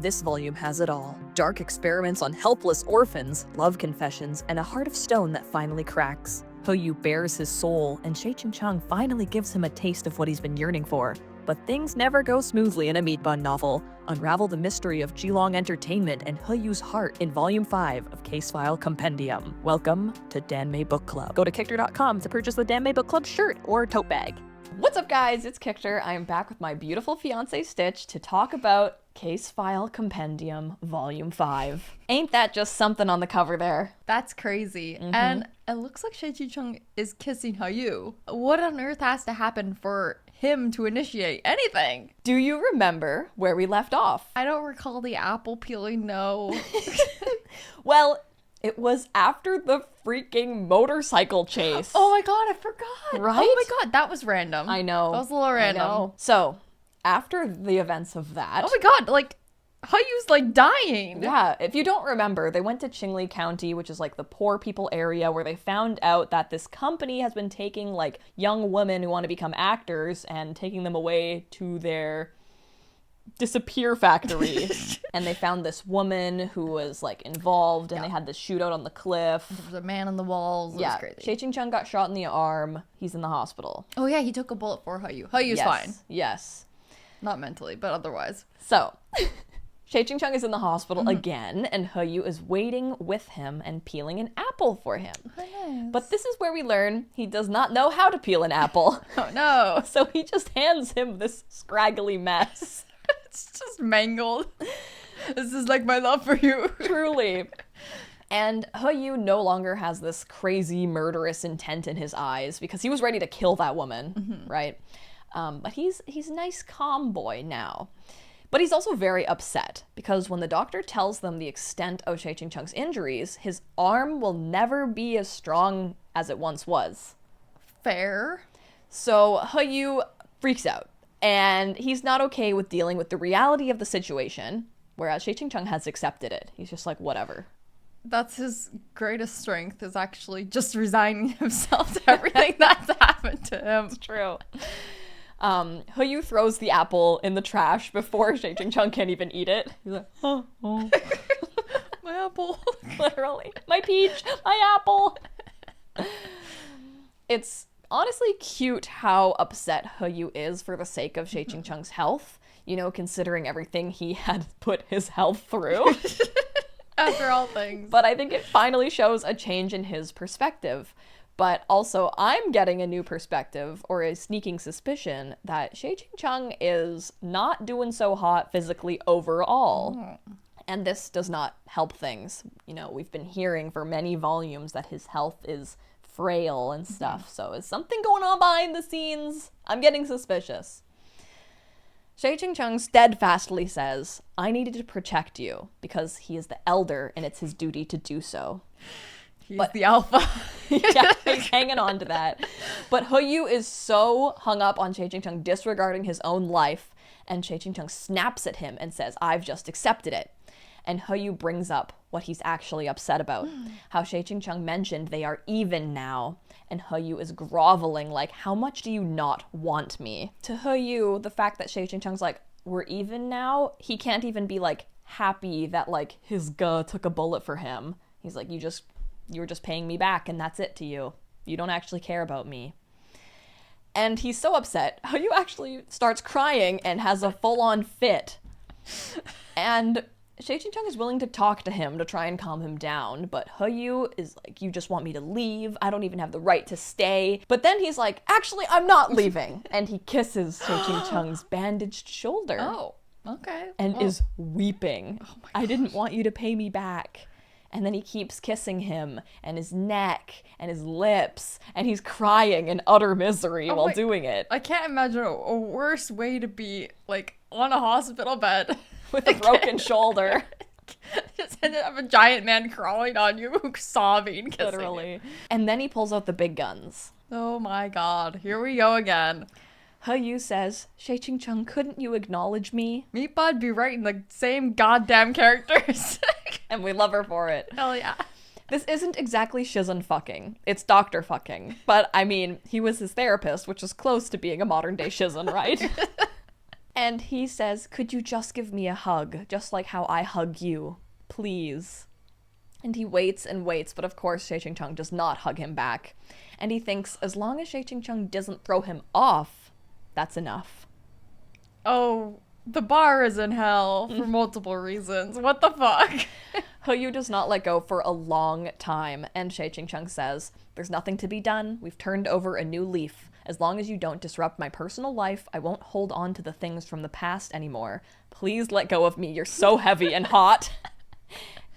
This volume has it all. Dark experiments on helpless orphans, love confessions, and a heart of stone that finally cracks. Yu bears his soul, and QINGCHENG finally gives him a taste of what he's been yearning for. But things never go smoothly in a meat bun novel. Unravel the mystery of Geelong Entertainment and Yu's heart in Volume 5 of Casefile Compendium. Welcome to Danmei Book Club. Go to Kichter.com to purchase the Danmei Book Club shirt or tote bag. What's up, guys? It's Kichter. I am back with my beautiful fiance Stitch to talk about Casefile Compendium Volume 5. Ain't that just something on the cover there? That's crazy. And it looks like QINGCHENG is kissing Yu. What on earth has to happen for him to initiate anything? Do you remember where we left off? I don't recall the apple peeling, no. Well, it was after the freaking motorcycle chase. Oh my god, I forgot. Right? Oh my god, that was random. I know. That was a little random. I know. So, after the events of that... Oh my god, like, Yu's like dying. Yeah, if you don't remember, they went to QINGCHENG County, which is like the poor people area, where they found out that this company has been taking like young women who want to become actors and taking them away to their disappear factory. And they found this woman who was like involved, and they had this shootout on the cliff. There was a man on the walls. It was crazy. QINGCHENG got shot in the arm. He's in the hospital. Oh yeah, he took a bullet for Yu. Yu's fine. Yes. Not mentally, but otherwise. So... QINGCHENG is in the hospital again, and Yu is waiting with him and peeling an apple for him. Nice. But this is where we learn he does not know how to peel an apple. Oh no. So he just hands him this scraggly mess. It's just mangled. This is like my love for you. Truly. And Yu no longer has this crazy murderous intent in his eyes because he was ready to kill that woman, right? But he's a nice, calm boy now. But he's also very upset because when the doctor tells them the extent of QINGCHENG's injuries, his arm will never be as strong as it once was. Fair. So Yu freaks out, and he's not okay with dealing with the reality of the situation, whereas QINGCHENG has accepted it. He's just like, whatever. That's his greatest strength, is actually just resigning himself to everything that's happened to him. It's true. Yu throws the apple in the trash before QINGCHENG can even eat it. He's like, oh. My apple. Literally. My peach, my apple. It's honestly cute how upset Yu is for the sake of QINGCHENG's health, you know, considering everything he had put his health through. After all things. But I think it finally shows a change in his perspective. But also, I'm getting a new perspective, or a sneaking suspicion, that QINGCHENG is not doing so hot physically overall. And this does not help things. You know, we've been hearing for many volumes that his health is frail and stuff. So is something going on behind the scenes? I'm getting suspicious. QINGCHENG steadfastly says, I needed to protect you because he is the elder and it's his duty to do so. He's the alpha. Yeah, he's hanging on to that. But Yu is so hung up on QINGCHENG disregarding his own life, and QINGCHENG snaps at him and says, I've just accepted it. And Yu brings up what he's actually upset about. How QINGCHENG mentioned they are even now, and Yu is groveling like, how much do you not want me? To Yu, the fact that QINGCHENG's like, we're even now? He can't even be like happy that like his guh took a bullet for him. He's like, you were just paying me back, and that's it to you. You don't actually care about me. And he's so upset, Yu actually starts crying and has a full-on fit. And QINGCHENG is willing to talk to him to try and calm him down, but Yu is like, you just want me to leave? I don't even have the right to stay. But then he's like, actually, I'm not leaving. And he kisses QINGCHENG's bandaged shoulder. Oh, okay. And is weeping. Oh my gosh. I didn't want you to pay me back. And then he keeps kissing him, and his neck, and his lips, and he's crying in utter misery while doing it. I can't imagine a worse way to be, like, on a hospital bed. With a broken shoulder. Just ended up a giant man crawling on you, sobbing, kissing Literally. you. And then he pulls out the big guns. Oh my god, here we go again. Yu says, QINGCHENG, couldn't you acknowledge me? Meatbud be writing the same goddamn characters. And we love her for it. Hell yeah. This isn't exactly shizen fucking. It's doctor fucking. But, I mean, he was his therapist, which is close to being a modern day shizen, right? And he says, could you just give me a hug, just like how I hug you, please? And he waits and waits, but of course Shay Ching-chung does not hug him back. And he thinks as long as Shay Ching-chung doesn't throw him off, that's enough. Oh, the bar is in hell for multiple reasons. What the fuck? Hoyu does not let go for a long time, and Shay Ching-chung says, there's nothing to be done. We've turned over a new leaf. As long as you don't disrupt my personal life, I won't hold on to the things from the past anymore. Please let go of me. You're so heavy and hot.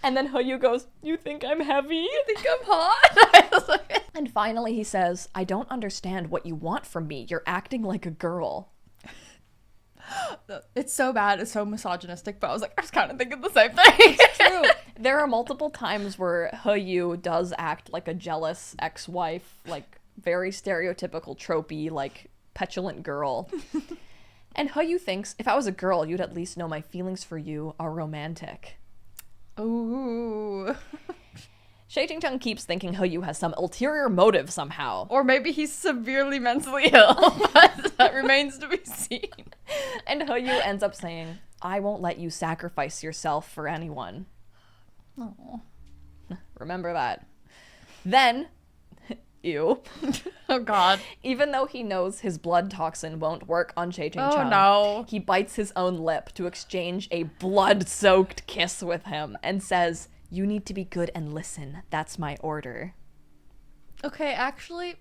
And then Hoyu goes, you think I'm heavy? You think I'm hot? And finally he says, I don't understand what you want from me. You're acting like a girl. It's so bad. It's so misogynistic, but I was like, I was kind of thinking the same thing. It's true. There are multiple times where Hoyu does act like a jealous ex-wife, like very stereotypical, tropey, like petulant girl. And Hoyu thinks, if I was a girl, you'd at least know my feelings for you are romantic. Ooh. Shay Ching-chung keeps thinking Hoyu has some ulterior motive somehow. Or maybe he's severely mentally ill, but that remains to be seen. And Hoyu ends up saying, I won't let you sacrifice yourself for anyone. Oh. Remember that. Then, ew. Oh god. Even though he knows his blood toxin won't work on Shay Ching-chung, Oh no. he bites his own lip to exchange a blood-soaked kiss with him and says, you need to be good and listen. That's my order. Okay, actually,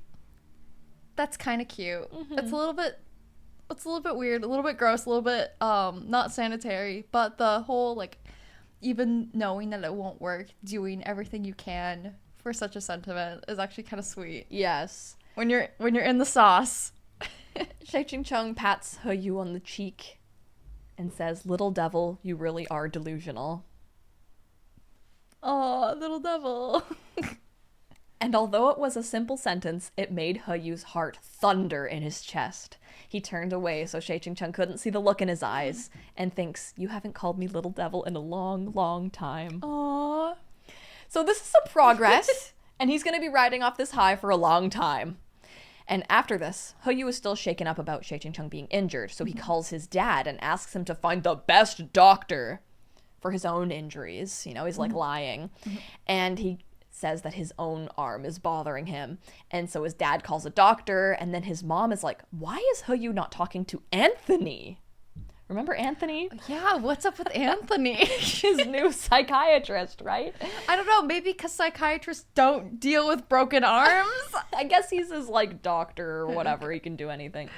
that's kind of cute. Mm-hmm. It's a little bit weird, a little bit gross, a little bit not sanitary, but the whole like even knowing that it won't work, doing everything you can for such a sentiment is actually kind of sweet. Yes. When you're in the sauce. Shay Ching-chung pats Hoyu on the cheek and says, little devil, you really are delusional. Oh, little devil. And although it was a simple sentence, it made Hoyu's heart thunder in his chest. He turned away so Shay Ching-chung couldn't see the look in his eyes and thinks, you haven't called me little devil in a long, long time. Aww. So this is some progress, and he's going to be riding off this high for a long time. And after this, Hoyu is still shaken up about Shay Ching-chung being injured, so he calls his dad and asks him to find the best doctor for his own injuries. You know, he's like lying. And he says that his own arm is bothering him. And so his dad calls a doctor, and then his mom is like, why is Hoyu not talking to Anthony? Remember Anthony? Yeah, what's up with Anthony? His new psychiatrist, right? I don't know, maybe because psychiatrists don't deal with broken arms? I guess he's his, like, doctor or whatever. He can do anything.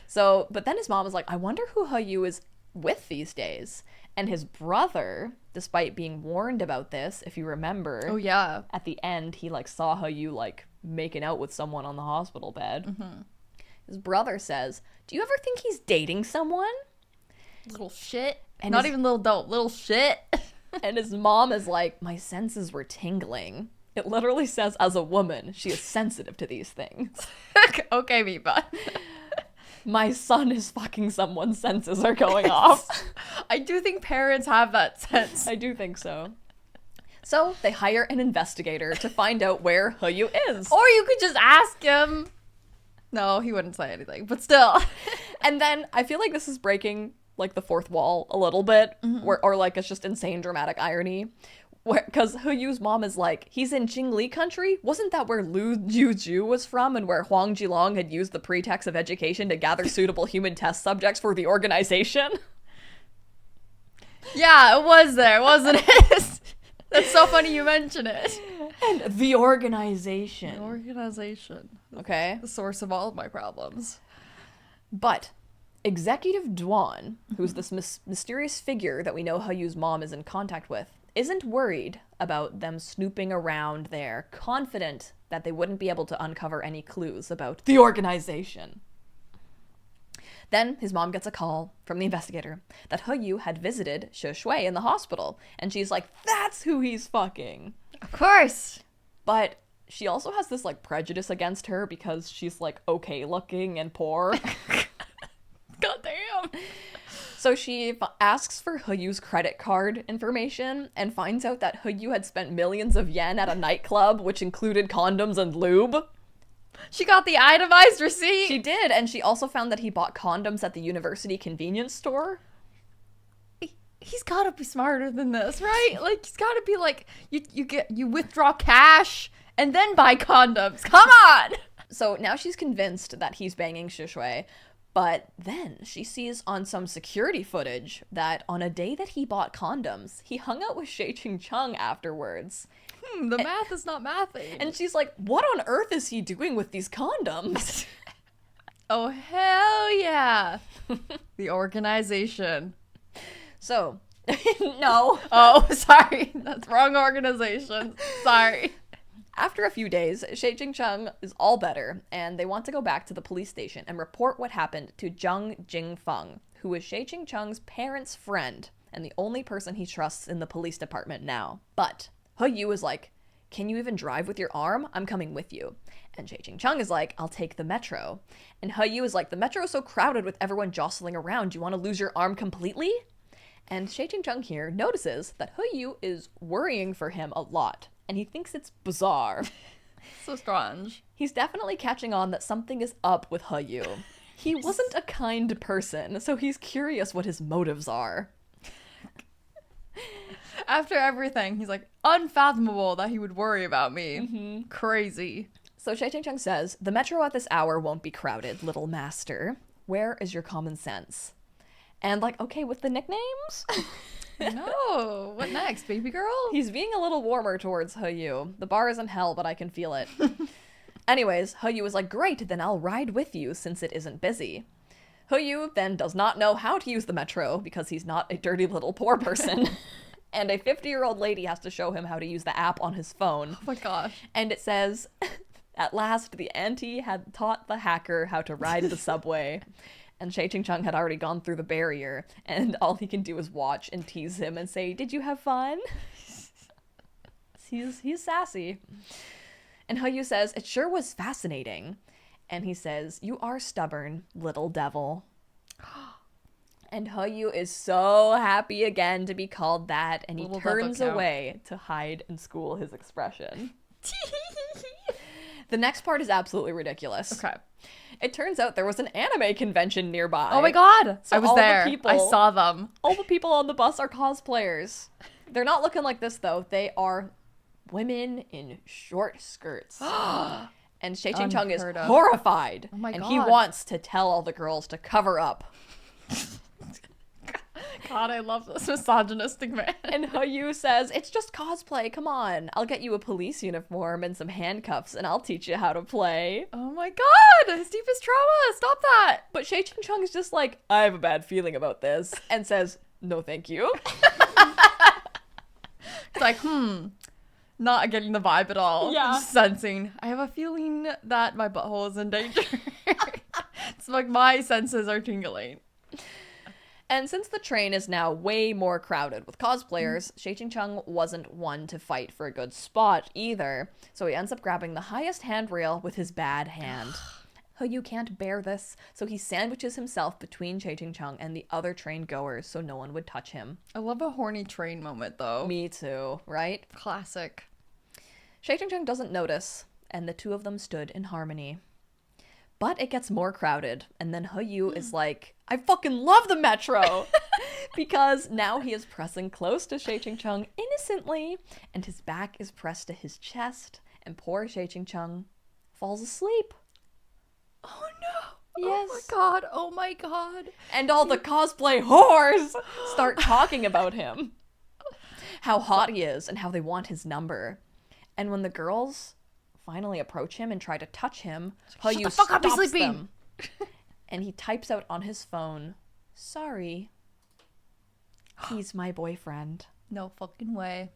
So, but then his mom is like, I wonder who Hoyu is with these days. And his brother, despite being warned about this, if you remember, Oh, yeah. at the end, he, like, saw Hoyu, like, making out with someone on the hospital bed. Mm-hmm. His brother says, do you ever think he's dating someone? Little shit. And Not his- even little dope, little shit. And his mom is like, my senses were tingling. It literally says, as a woman, she is sensitive to these things. Okay, Miba. My son is fucking someone's senses are going off. I do think parents have that sense. I do think so. So they hire an investigator to find out where Hoyu is. Or you could just ask him. No, he wouldn't say anything, but still. And then I feel like this is breaking like the fourth wall a little bit, or like it's just insane dramatic irony. Because Hoyu's mom is like, he's in Qingli country? Wasn't that where Lu Juju was from and where Huang Jilong had used the pretext of education to gather suitable human test subjects for the organization? Yeah, it was there, wasn't it? That's so funny you mention it. And the organization. Organization. Okay. The source of all of my problems. But Executive Duan, who's this mysterious figure that we know Hoyu's mom is in contact with, isn't worried about them snooping around there, confident that they wouldn't be able to uncover any clues about the organization. Then his mom gets a call from the investigator that Hoyu had visited Shi Shui in the hospital, and she's like, that's who he's fucking. Of course. But she also has this like prejudice against her because she's like okay looking and poor. God damn. So she asks for Hoyu's credit card information and finds out that Hoyu had spent millions of yen at a nightclub, which included condoms and lube. She got the itemized receipt. She did, and she also found that he bought condoms at the university convenience store. He's gotta be smarter than this, right? Like, he's gotta be like, you withdraw cash and then buy condoms. Come on! So now she's convinced that he's banging Shishui, but then she sees on some security footage that on a day that he bought condoms, he hung out with Shang-Chung afterwards. The math is not mathing. And she's like, what on earth is he doing with these condoms? Oh, hell yeah. The organization. So, no. Oh, sorry. That's wrong organization. Sorry. After a few days, Shang-Chung is all better, and they want to go back to the police station and report what happened to Zhang Jingfeng, who is Shang-Chung's parents' friend and the only person he trusts in the police department now. But He Yu is like, can you even drive with your arm? I'm coming with you. And Shang-Chung is like, I'll take the metro. And He Yu is like, the metro is so crowded with everyone jostling around, you want to lose your arm completely? And Shang-Chung here notices that He Yu is worrying for him a lot, and he thinks it's bizarre. So strange. He's definitely catching on that something is up with He Yu. He wasn't a kind person, so he's curious what his motives are. After everything, he's like, unfathomable that he would worry about me. Mm-hmm. Crazy. So Shang-Chung says, the metro at this hour won't be crowded, little master. Where is your common sense? And like, okay, with the nicknames? No. What next, baby girl? He's being a little warmer towards He Yu. The bar is in hell, but I can feel it. Anyways, He Yu is like, great, then I'll ride with you since it isn't busy. He Yu then does not know how to use the metro because he's not a dirty little poor person. And a 50-year-old lady has to show him how to use the app on his phone. Oh my gosh. And it says, at last, the auntie had taught the hacker how to ride the subway. And Shang-Chung had already gone through the barrier, and all he can do is watch and tease him and say, did you have fun? He's sassy. And He Yu says, it sure was fascinating. And he says, you are stubborn, little devil. And He Yu is so happy again to be called that, and he Little turns devil count. away to hide and school his expression. The next part is absolutely ridiculous. Okay. It turns out there was an anime convention nearby. Oh my god. So I was all the there. people- I saw them. All the people on the bus are cosplayers. They're not looking like this, though. They are women in short skirts. And Shang-Chung is Unheard of. horrified. Oh my and he God. wants to tell all the girls to cover up. God, I love this misogynistic man. And He Yu says, it's just cosplay, come on. I'll get you a police uniform and some handcuffs, and I'll teach you how to play. Oh my god, his deepest trauma. Stop that. But Shang-Chung is just like, I have a bad feeling about this, and says, no thank you. It's like, not getting the vibe at all. Yeah. Just sensing. I have a feeling that my butthole is in danger. It's like my senses are tingling. And since the train is now way more crowded with cosplayers, Shang-Chung wasn't one to fight for a good spot either, so he ends up grabbing the highest handrail with his bad hand. He Yu can't bear this, so he sandwiches himself between Shang-Chung and the other train goers so no one would touch him. I love a horny train moment, though. Me too, right? Classic. Shang-Chung doesn't notice, and the two of them stood in harmony. But it gets more crowded, and then He Yu is like, I fucking love the metro! Because now he is pressing close to Shang-Chung innocently, and his back is pressed to his chest, and poor Shang-Chung falls asleep. Oh no. Yes. Oh my god. Oh my god. And all the cosplay whores start talking about him. How hot he is, and how they want his number. And when the girls finally approach him and try to touch him, He Yu the fuck up, he's stops sleeping. them. And he types out on his phone, sorry, he's my boyfriend. No fucking way.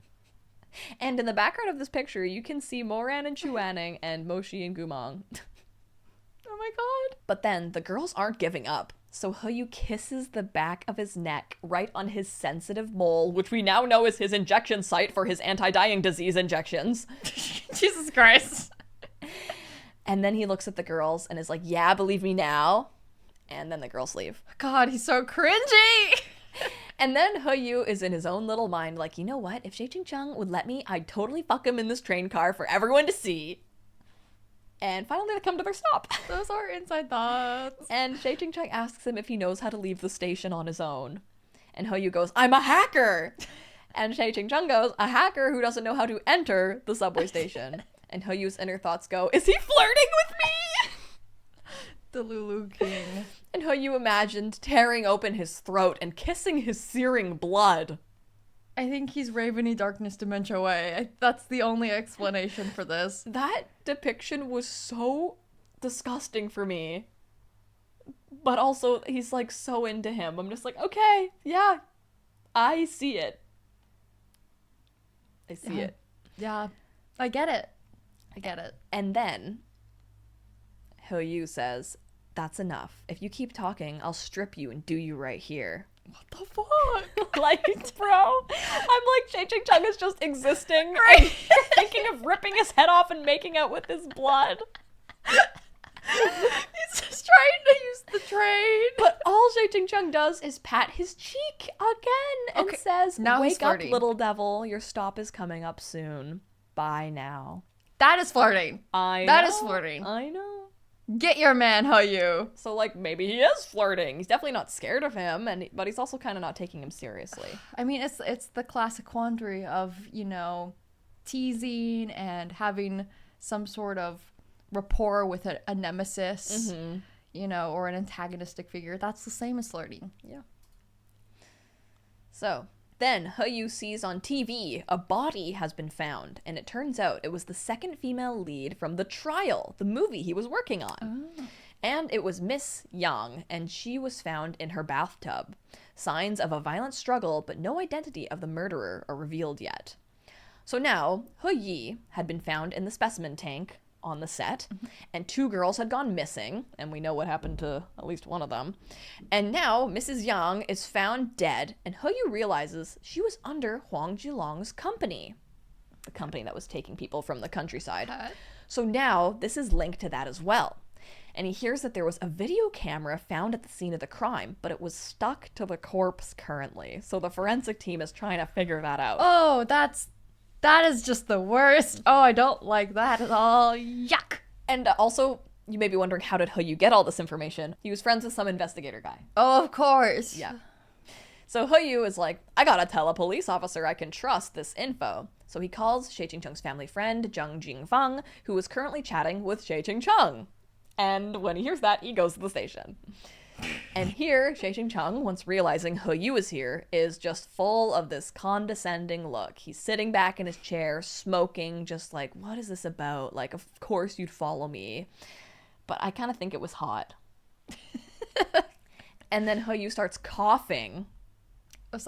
And in the background of this picture, you can see Moran and Chuaning and Moshi and Gumong. Oh my god. But then the girls aren't giving up. So He Yu kisses the back of his neck right on his sensitive mole, which we now know is his injection site for his anti-dying disease injections. Jesus Christ. And then he looks at the girls and is like, yeah, believe me now. And then the girls leave. God, he's so cringy. And then He Yu is in his own little mind like, you know what? If Shang-Chung would let me, I'd totally fuck him in this train car for everyone to see. And finally they come to their stop. Those are inside thoughts. And Cheng asks him if he knows how to leave the station on his own. And Yu goes, I'm a hacker! And Cheng goes, a hacker who doesn't know how to enter the subway station. And Yu's inner thoughts go, is he flirting with me? The Lulu King. And Yu imagined tearing open his throat and kissing his searing blood. I think he's Raveny Darkness Dementia Way. That's the only explanation for this. That depiction was so disgusting for me. But also, he's like so into him. I'm just like, okay, yeah, I see it. I see it. Yeah, I get it. I get it. And then Yu says, that's enough. If you keep talking, I'll strip you and do you right here. What the fuck? Like, bro, I'm like, Cheng is just existing. Right. And you're thinking of ripping his head off and making out with his blood. He's just trying to use the train. But all Cheng does is pat his cheek again and says, now wake up, little devil. Your stop is coming up soon. Bye now. That is flirting. That is flirting. I know. Get your man, Yu. So, like, maybe he is flirting. He's definitely not scared of him, but he's also kind of not taking him seriously. I mean, it's the classic quandary of, you know, teasing and having some sort of rapport with a nemesis, you know, or an antagonistic figure. That's the same as flirting. Yeah. So, then Yu sees on TV a body has been found, and it turns out it was the second female lead from The Trial, the movie he was working on. Oh. And it was Miss Yang, and she was found in her bathtub. Signs of a violent struggle, but no identity of the murderer are revealed yet. So now, Yi had been found in the specimen tank on the set, and 2 girls had gone missing, and we know what happened to at least one of them. And now Mrs. Yang is found dead, and Yu realizes she was under Huang Jilong's company, the company that was taking people from the countryside. So now this is linked to that as well. And he hears that there was a video camera found at the scene of the crime, but it was stuck to the corpse currently. So the forensic team is trying to figure that out. Oh, that is just the worst. Oh, I don't like that at all. Yuck. And also, you may be wondering, how did Yu get all this information? He was friends with some investigator guy. Oh, of course. Yeah. So Yu is like, I gotta tell a police officer I can trust this info. So he calls Cheng's family friend, Zheng Jingfeng, who is currently chatting with Cheng. And when he hears that, he goes to the station. And here, Cheng, once realizing Yu is here, is just full of this condescending look. He's sitting back in his chair, smoking, just like, what is this about? Like, of course you'd follow me. But I kind of think it was hot. And then Yu starts coughing.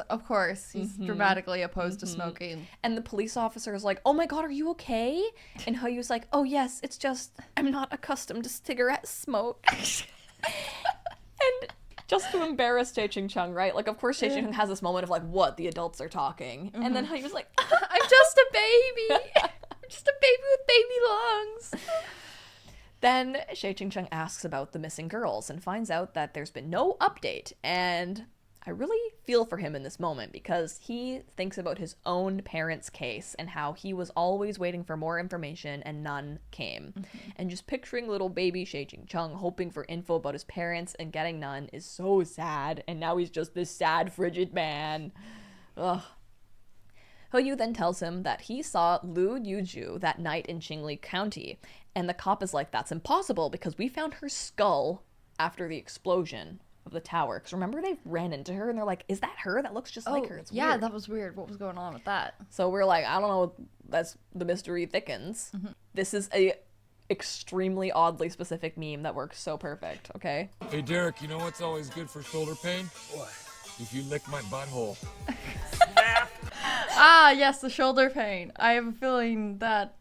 Of course, he's dramatically opposed to smoking. And the police officer is like, oh my god, are you okay? And Yu's like, oh yes, it's just, I'm not accustomed to cigarette smoke. And just to embarrass Cheng, right? Like, of course, Cheng has this moment of like, what? The adults are talking. And then Yu's like, I'm just a baby. I'm just a baby with baby lungs. Then Cheng asks about the missing girls and finds out that there's been no update. And I really feel for him in this moment because he thinks about his own parents' case and how he was always waiting for more information and none came. And just picturing little baby Cheng hoping for info about his parents and getting none is so sad. And now he's just this sad, frigid man. Ugh. Yu then tells him that he saw Lu Yuju that night in Qingli County. And the cop is like, that's impossible because we found her skull after the explosion of the tower. Because remember, they ran into her and they're like, is that her? That looks just like her. It's weird. That was weird. What was going on with that? So we're like, I don't know. That's the mystery thickens. This is a extremely oddly specific meme that works so perfect. Okay. Hey Derek, you know what's always good for shoulder pain? What? If you lick my butthole. Ah, yes, the shoulder pain. I have a feeling that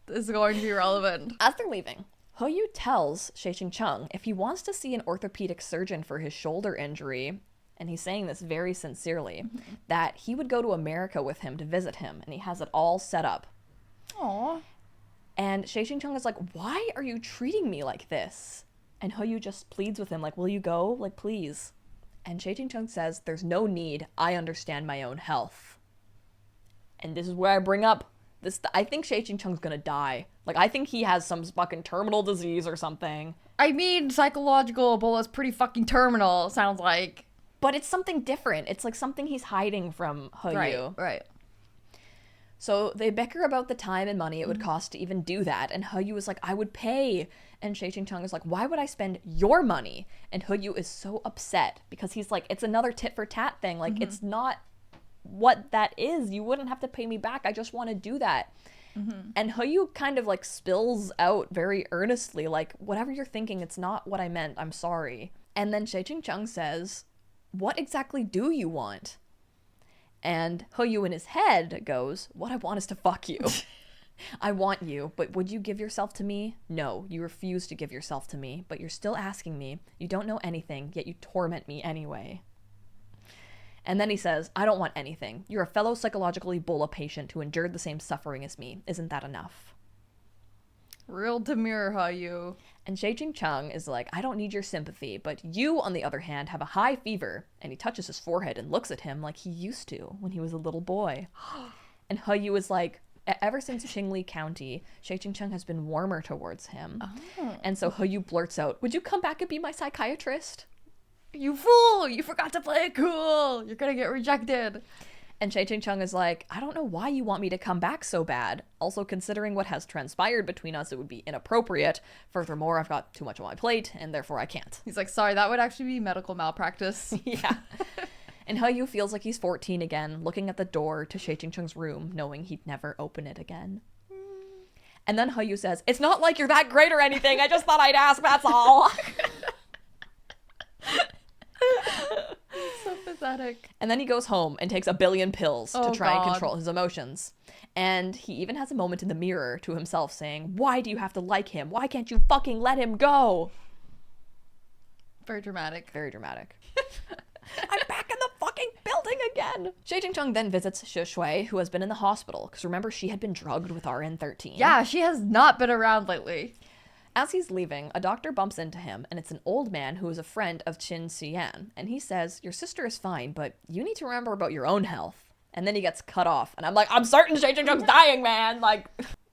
is going to be relevant. As they're leaving, Yu tells Cheng if he wants to see an orthopedic surgeon for his shoulder injury, and he's saying this very sincerely, that he would go to America with him to visit him, and he has it all set up. Aww. And Cheng is like, why are you treating me like this? And Yu just pleads with him, like, will you go? Like, please. And Cheng says, there's no need. I understand my own health. And this is where I bring up I think Shay Ching-chung's gonna die. Like, I think he has some fucking terminal disease or something. I mean, psychological Ebola's pretty fucking terminal, sounds like. But it's something different. It's like something he's hiding from Hoyu. Right. So they bicker about the time and money it would cost to even do that. And Hoyu is like, I would pay. And Shay Ching-chung is like, why would I spend your money? And Hoyu is so upset because he's like, it's another tit for tat thing. Like, it's not what that is. You wouldn't have to pay me back. I just want to do that. And Hoyu kind of like spills out very earnestly, like, whatever you're thinking, it's not what I meant. I'm sorry. And then Shay Ching-chung says, what exactly do you want? And Hoyu in his head goes, what I want is to fuck you. I want you, but would you give yourself to me? No, you refuse to give yourself to me, but you're still asking me. You don't know anything, yet you torment me anyway. And then he says, I don't want anything. You're a fellow psychological Ebola patient who endured the same suffering as me. Isn't that enough? Real demure, Hoyu. And Shay Ching-chung is like, I don't need your sympathy, but you, on the other hand, have a high fever. And he touches his forehead and looks at him like he used to when he was a little boy. And Hoyu is like, ever since Qingli County, Shay Ching-chung has been warmer towards him. And so Hoyu blurts out, would you come back and be my psychiatrist? You fool! You forgot to play it cool! You're gonna get rejected. And Shay Ching-chung is like, I don't know why you want me to come back so bad. Also, considering what has transpired between us, it would be inappropriate. Furthermore, I've got too much on my plate, and therefore I can't. He's like, sorry, that would actually be medical malpractice. Yeah. And Hoyu feels like he's 14 again, looking at the door to Shay Ching-chung's room, knowing he'd never open it again. And then Hoyu says, it's not like you're that great or anything. I just thought I'd ask, that's all. So pathetic. And then he goes home and takes 1 billion pills to try and God. control his emotions. And he even has a moment in the mirror to himself saying, why do you have to like him? Why can't you fucking let him go? Very dramatic. Very dramatic. I'm back in the fucking building again. Shay Ching-chung then visits Shi Shui, who has been in the hospital, because remember, she had been drugged with RN-13. Yeah, she has not been around lately. As he's leaving, a doctor bumps into him, and it's an old man who is a friend of Qin Xian, and he says, your sister is fine, but you need to remember about your own health. And then he gets cut off, and I'm like, I'm certain Shay Ching-chung's dying, man! Like,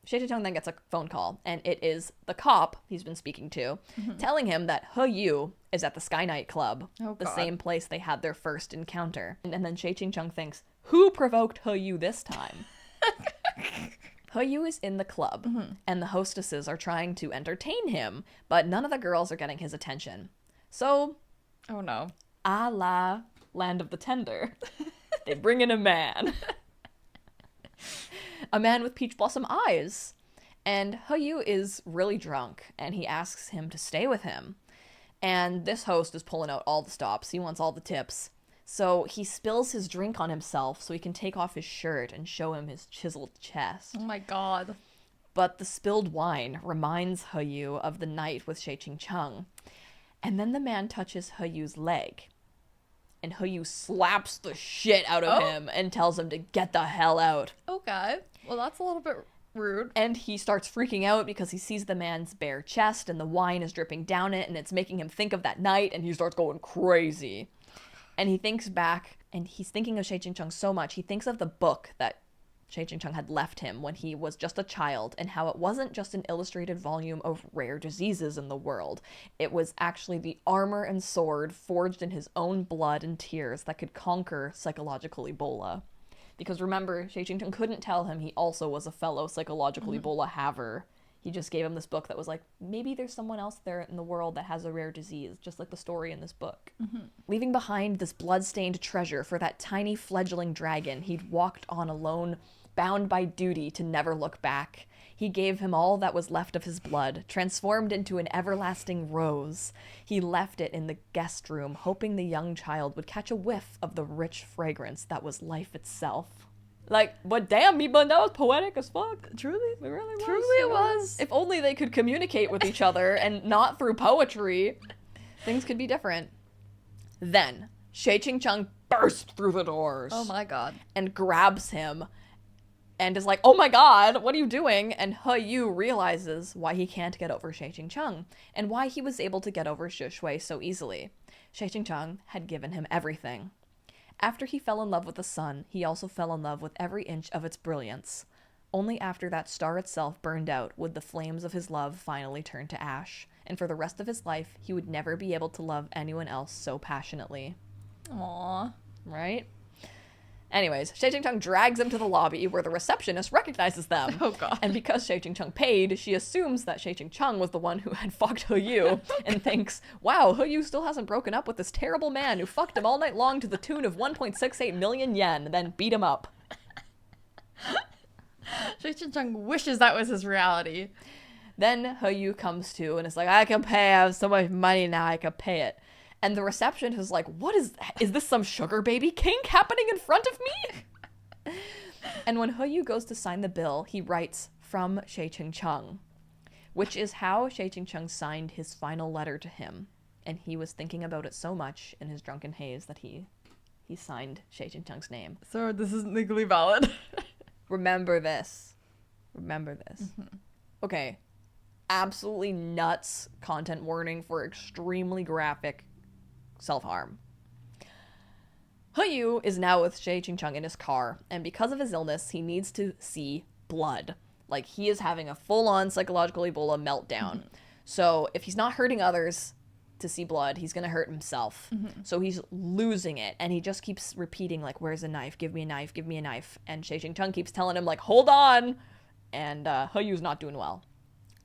Shay Ching-chung then gets a phone call, and it is the cop he's been speaking to, telling him that Hoyu is at the Sky Night Club, Oh, the God. same place they had their first encounter. And then Shay Ching-chung thinks, who provoked Hoyu this time? Hoyu is in the club, and the hostesses are trying to entertain him, but none of the girls are getting his attention. So, Oh no. a la Land of the Tender, they bring in a man. A man with peach blossom eyes. And Hoyu is really drunk, and he asks him to stay with him. And this host is pulling out all the stops. He wants all the tips. So he spills his drink on himself so he can take off his shirt and show him his chiseled chest. Oh my god. But the spilled wine reminds Hoyu of the night with Shay Ching-chung. And then the man touches Hoyu's leg. And Hoyu slaps the shit out of him and tells him to get the hell out. Okay. Well, that's a little bit rude. And he starts freaking out because he sees the man's bare chest and the wine is dripping down it and it's making him think of that night, and he starts going crazy. And he thinks back, and he's thinking of Shay Ching-chung so much, he thinks of the book that Shay Ching-chung had left him when he was just a child, and how it wasn't just an illustrated volume of rare diseases in the world. It was actually the armor and sword forged in his own blood and tears that could conquer psychological Ebola. Because remember, Shay Ching-chung couldn't tell him he also was a fellow psychological Ebola haver. He just gave him this book that was like, maybe there's someone else there in the world that has a rare disease, just like the story in this book. Leaving behind this blood-stained treasure for that tiny fledgling dragon he'd walked on alone, bound by duty to never look back. He gave him all that was left of his blood, transformed into an everlasting rose. He left it in the guest room, hoping the young child would catch a whiff of the rich fragrance that was life itself. Like, but damn, Meebun, that was poetic as fuck. Truly, it really was. Truly it was. If only they could communicate with each other and not through poetry, things could be different. Then, Shay Ching-chung bursts through the doors. Oh my god. And grabs him and is like, oh my god, what are you doing? And Hoyu realizes why he can't get over Shay Ching-chung and why he was able to get over Shi Shui so easily. Shay Ching-chung had given him everything. After he fell in love with the sun, he also fell in love with every inch of its brilliance. Only after that star itself burned out would the flames of his love finally turn to ash, and for the rest of his life, he would never be able to love anyone else so passionately. Aww. Right? Anyways, Shay Ching Chung drags them to the lobby where the receptionist recognizes them. Oh, God. And because Shay Ching Chung paid, she assumes that Shay Ching Chung was the one who had fucked He Yu and thinks, wow, He Yu still hasn't broken up with this terrible man who fucked him all night long to the tune of 1.68 million yen, then beat him up. Shay Chung wishes that was his reality. Then He Yu comes to and is like, I can pay, I have so much money now, I can pay it. And the receptionist is like, what is this some sugar baby kink happening in front of me? And when He Yu goes to sign the bill, he writes, from Shay Ching Chung, which is how Shay Ching Chung signed his final letter to him. And he was thinking about it so much in his drunken haze that he signed Shay Ching Chung's name. So this isn't legally valid. Remember this. Remember this. Mm-hmm. Okay. Absolutely nuts content warning for extremely graphic self-harm. He Yu is now with Shay Ching Chung in his car, and because of his illness, he needs to see blood. Like, he is having a full-on psychological Ebola meltdown. Mm-hmm. So if he's not hurting others to see blood, he's gonna hurt himself. Mm-hmm. So he's losing it, and he just keeps repeating, like, where's a knife? Give me a knife, give me a knife. And Shay Ching Chung keeps telling him, like, hold on! And He Yu's not doing well.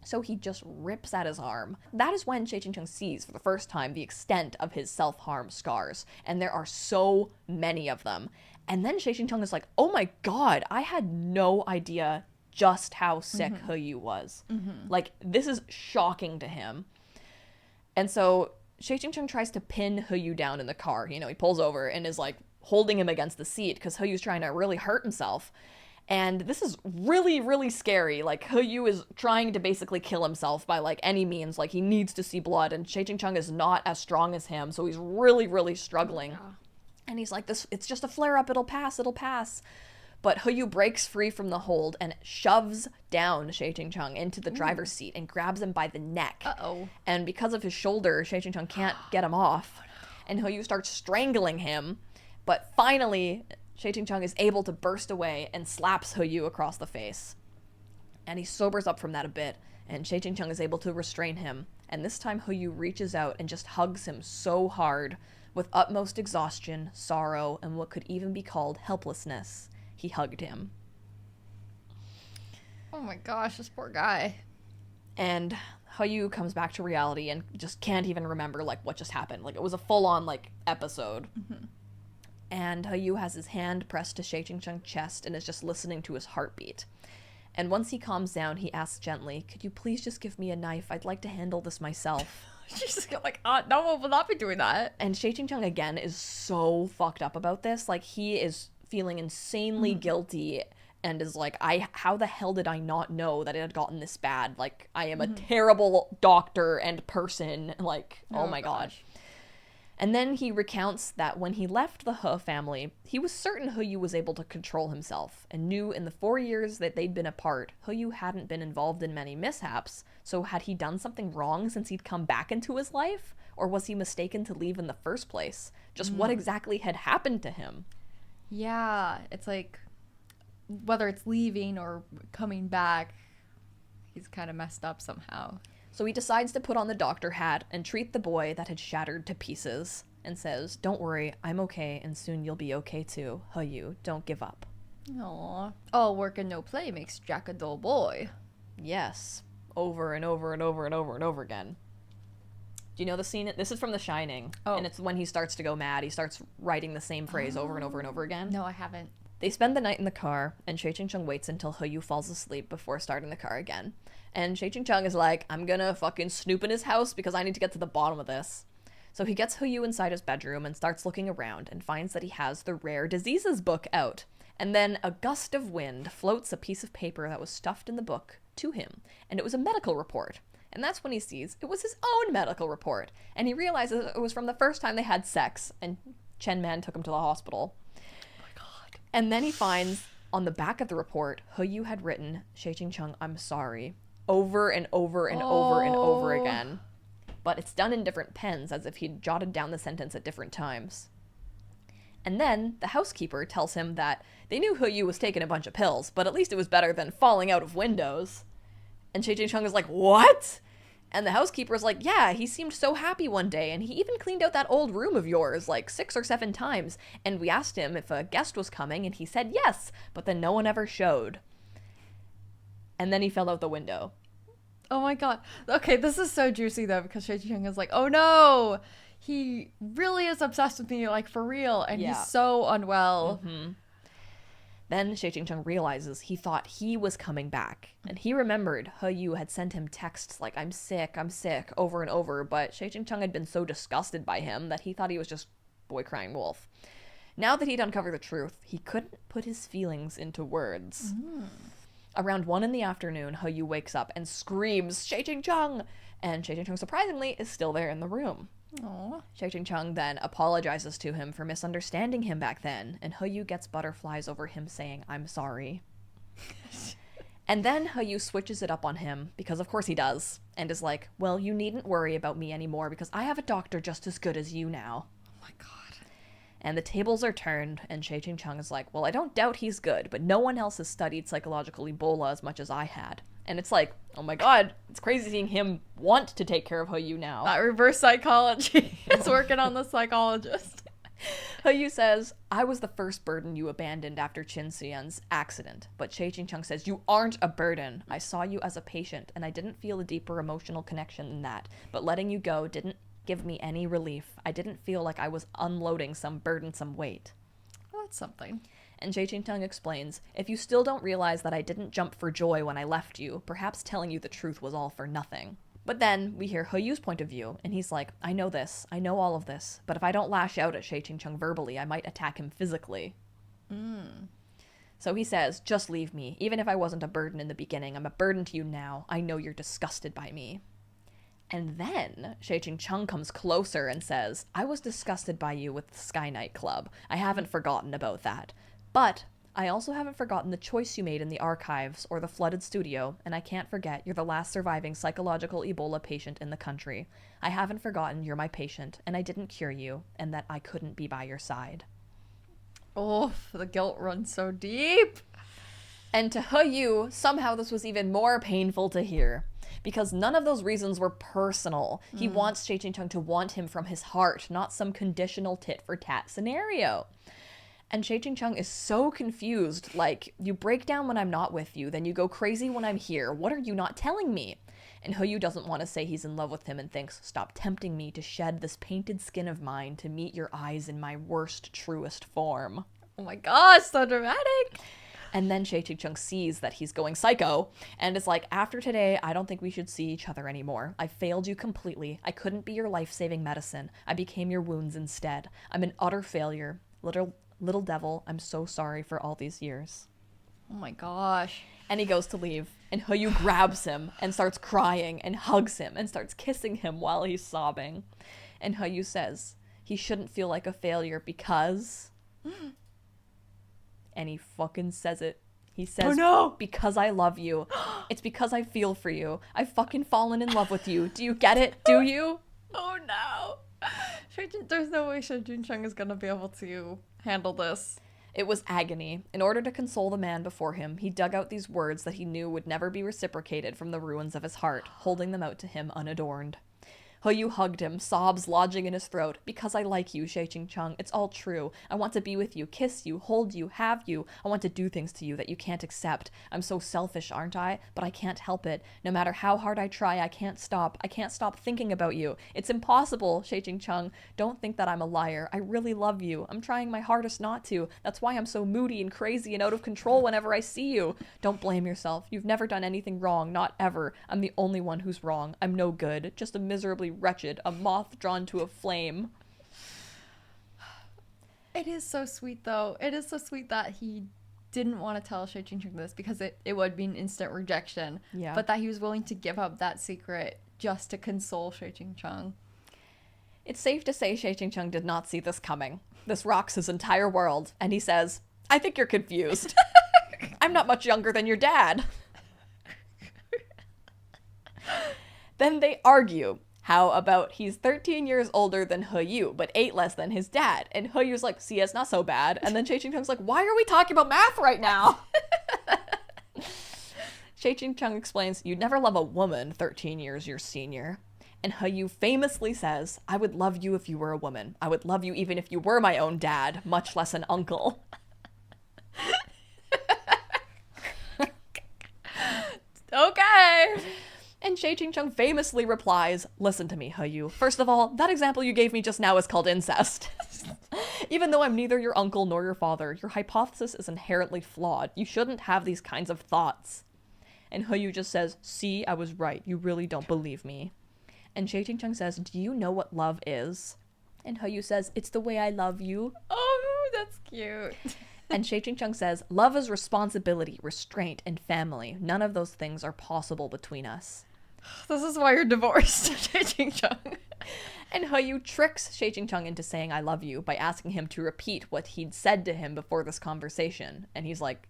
So he just rips at his arm. That is when Shay Ching Chung sees for the first time the extent of his self-harm scars. And there are so many of them. And then Shay Ching Chung is like, oh my god, I had no idea just how sick He Yu was. Like, this is shocking to him. And so Shay Ching Chung tries to pin He Yu down in the car. You know, he pulls over and is like holding him against the seat because He Yu's trying to really hurt himself. And this is really, really scary. Like, He Yu is trying to basically kill himself by, like, any means. Like, he needs to see blood, and Shay Ching Chung is not as strong as him, so he's really, really struggling. Yeah. And he's like, it's just a flare-up, it'll pass. But He Yu breaks free from the hold and shoves down Shay Ching Chung into the driver's seat and grabs him by the neck. Uh-oh. And because of his shoulder, Shay Ching Chung can't get him off. And He Yu starts strangling him, but finally Shay Ching Chung is able to burst away and slaps He Yu across the face. And he sobers up from that a bit, and Shay Ching Chung is able to restrain him. And this time He Yu reaches out and just hugs him so hard, with utmost exhaustion, sorrow, and what could even be called helplessness. He hugged him. Oh my gosh, this poor guy. And He Yu comes back to reality and just can't even remember, like, what just happened. Like, it was a full-on, like, episode. And He Yu has his hand pressed to Shay Ching Chung's chest and is just listening to his heartbeat. And once he calms down, he asks gently, could you please just give me a knife? I'd like to handle this myself. She's like, no one will not be doing that. And Shay Ching Chung, again, is so fucked up about this. Like, he is feeling insanely guilty and is like, how the hell did I not know that it had gotten this bad? Like, I am a terrible doctor and person. Like, oh my god. And then he recounts that when he left the He family, he was certain He Yu was able to control himself, and knew in the 4 years that they'd been apart, He Yu hadn't been involved in many mishaps, so had he done something wrong since he'd come back into his life? Or was he mistaken to leave in the first place? Just what exactly had happened to him? Yeah, it's like, whether it's leaving or coming back, he's kind of messed up somehow. So he decides to put on the doctor hat and treat the boy that had shattered to pieces, and says, don't worry, I'm okay, and soon you'll be okay too. He Yu, don't give up. Aww. All work and no play makes Jack a dull boy. Yes. Over and over and over and over and over again. Do you know the scene? This is from The Shining. Oh. And it's when he starts to go mad. He starts writing the same phrase over and over and over again. No, I haven't. They spend the night in the car, and Shay Ching Chung waits until He Yu falls asleep before starting the car again. And Shay Ching Chung is like, I'm gonna fucking snoop in his house because I need to get to the bottom of this. So he gets He Yu inside his bedroom and starts looking around and finds that he has the Rare Diseases book out. And then a gust of wind floats a piece of paper that was stuffed in the book to him, and it was a medical report. And that's when he sees it was his own medical report, and he realizes it was from the first time they had sex, and Chen Man took him to the hospital. Oh my god. And then he finds on the back of the report, He Yu had written, Shay Ching Chung, I'm sorry, over and over and over and over again. But it's done in different pens, as if he'd jotted down the sentence at different times. And then the housekeeper tells him that they knew Yu was taking a bunch of pills, but at least it was better than falling out of windows. And Cheng is like, what? And the housekeeper's like, yeah, he seemed so happy one day, and he even cleaned out that old room of yours like 6 or 7 times. And we asked him if a guest was coming, and he said yes, but then no one ever showed. And then he fell out the window. Oh my god. Okay, this is so juicy though, because Cheng is like, oh no! He really is obsessed with me, like for real, and Yeah. he's so unwell. Then Cheng realizes he thought he was coming back, and he remembered Yu had sent him texts like, I'm sick, over and over, but Cheng had been so disgusted by him that he thought he was just boy crying wolf. Now that he'd uncovered the truth, he couldn't put his feelings into words. Around 1 in the afternoon, Yu wakes up and screams, Cheng! And Cheng surprisingly is still there in the room. Aww. Cheng then apologizes to him for misunderstanding him back then, and Yu gets butterflies over him saying, I'm sorry. And then Yu switches it up on him, because of course he does, and is like, well, you needn't worry about me anymore, because I have a doctor just as good as you now. Oh my god. And the tables are turned, and Cheng is like, well, I don't doubt he's good, but no one else has studied psychological Ebola as much as I had. And it's like, oh my god, it's crazy seeing him want to take care of Yu now. That reverse psychology is working on the psychologist. Yu says, I was the first burden you abandoned after QINGCHENG's accident. But Cheng says, you aren't a burden. I saw you as a patient, and I didn't feel a deeper emotional connection than that. But letting you go didn't give me any relief. I didn't feel like I was unloading some burdensome weight. Well, that's something. And Cheng explains, if you still don't realize that I didn't jump for joy when I left you, perhaps telling you the truth was all for nothing. But then we hear Yu's point of view, and he's like, I know this, I know all of this, but if I don't lash out at Cheng verbally, I might attack him physically. So he says, just leave me. Even if I wasn't a burden in the beginning, I'm a burden to you now. I know you're disgusted by me. And then Cheng comes closer and says, I was disgusted by you with the Sky Night Club. I haven't forgotten about that. But I also haven't forgotten the choice you made in the archives or the flooded studio, and I can't forget you're the last surviving psychological Ebola patient in the country. I haven't forgotten you're my patient, and I didn't cure you, and that I couldn't be by your side. Oh, the guilt runs so deep. And to Yu, somehow this was even more painful to hear, because none of those reasons were personal. He wants Cheng to want him from his heart, not some conditional tit-for-tat scenario. And Cheng is so confused, like, you break down when I'm not with you, then you go crazy when I'm here. What are you not telling me? And Yu doesn't want to say he's in love with him and thinks, stop tempting me to shed this painted skin of mine to meet your eyes in my worst, truest form. Oh my gosh, so dramatic. And then Cheng sees that he's going psycho and is like, after today, I don't think we should see each other anymore. I failed you completely. I couldn't be your life-saving medicine. I became your wounds instead. I'm an utter failure. Little devil, I'm so sorry for all these years. Oh my gosh. And he goes to leave, and Yu grabs him and starts crying and hugs him and starts kissing him while he's sobbing. And Yu says he shouldn't feel like a failure because... And he fucking says it. He says, oh no, because I love you. It's because I feel for you. I've fucking fallen in love with you. Do you get it? Do you? Oh no. There's no way Cheng is gonna be able to handle this. It was agony. In order to console the man before him, he dug out these words that he knew would never be reciprocated from the ruins of his heart, holding them out to him unadorned. Yu hugged him, sobs lodging in his throat. Because I like you, Cheng. It's all true. I want to be with you, kiss you, hold you, have you. I want to do things to you that you can't accept. I'm so selfish, aren't I? But I can't help it. No matter how hard I try, I can't stop. I can't stop thinking about you. It's impossible, Cheng. Don't think that I'm a liar. I really love you. I'm trying my hardest not to. That's why I'm so moody and crazy and out of control whenever I see you. Don't blame yourself. You've never done anything wrong, not ever. I'm the only one who's wrong. I'm no good. Just a miserably wretched, a moth drawn to a flame. It is so sweet though. It is so sweet that he didn't want to tell Cheng this because it would be an instant rejection. Yeah. But that he was willing to give up that secret just to console Cheng. It's safe to say Cheng did not see this coming. This rocks his entire world, and he says, I think you're confused. I'm not much younger than your dad. Then they argue. How about he's 13 years older than Yu, but 8 less than his dad? And Yu's like, see, it's not so bad. And then Chung's like, why are we talking about math right now? Chung explains, you'd never love a woman 13 years your senior. And Yu famously says, I would love you if you were a woman. I would love you even if you were my own dad, much less an uncle. Okay. And Chung famously replies, listen to me, Yu. First of all, that example you gave me just now is called incest. Even though I'm neither your uncle nor your father, your hypothesis is inherently flawed. You shouldn't have these kinds of thoughts. And Yu just says, see, I was right. You really don't believe me. And Chung says, do you know what love is? And Yu says, it's the way I love you. Oh, that's cute. And Chung says, love is responsibility, restraint, and family. None of those things are possible between us. This is why you're divorced, Chung. And Yu tricks Chung into saying I love you by asking him to repeat what he'd said to him before this conversation. And he's like,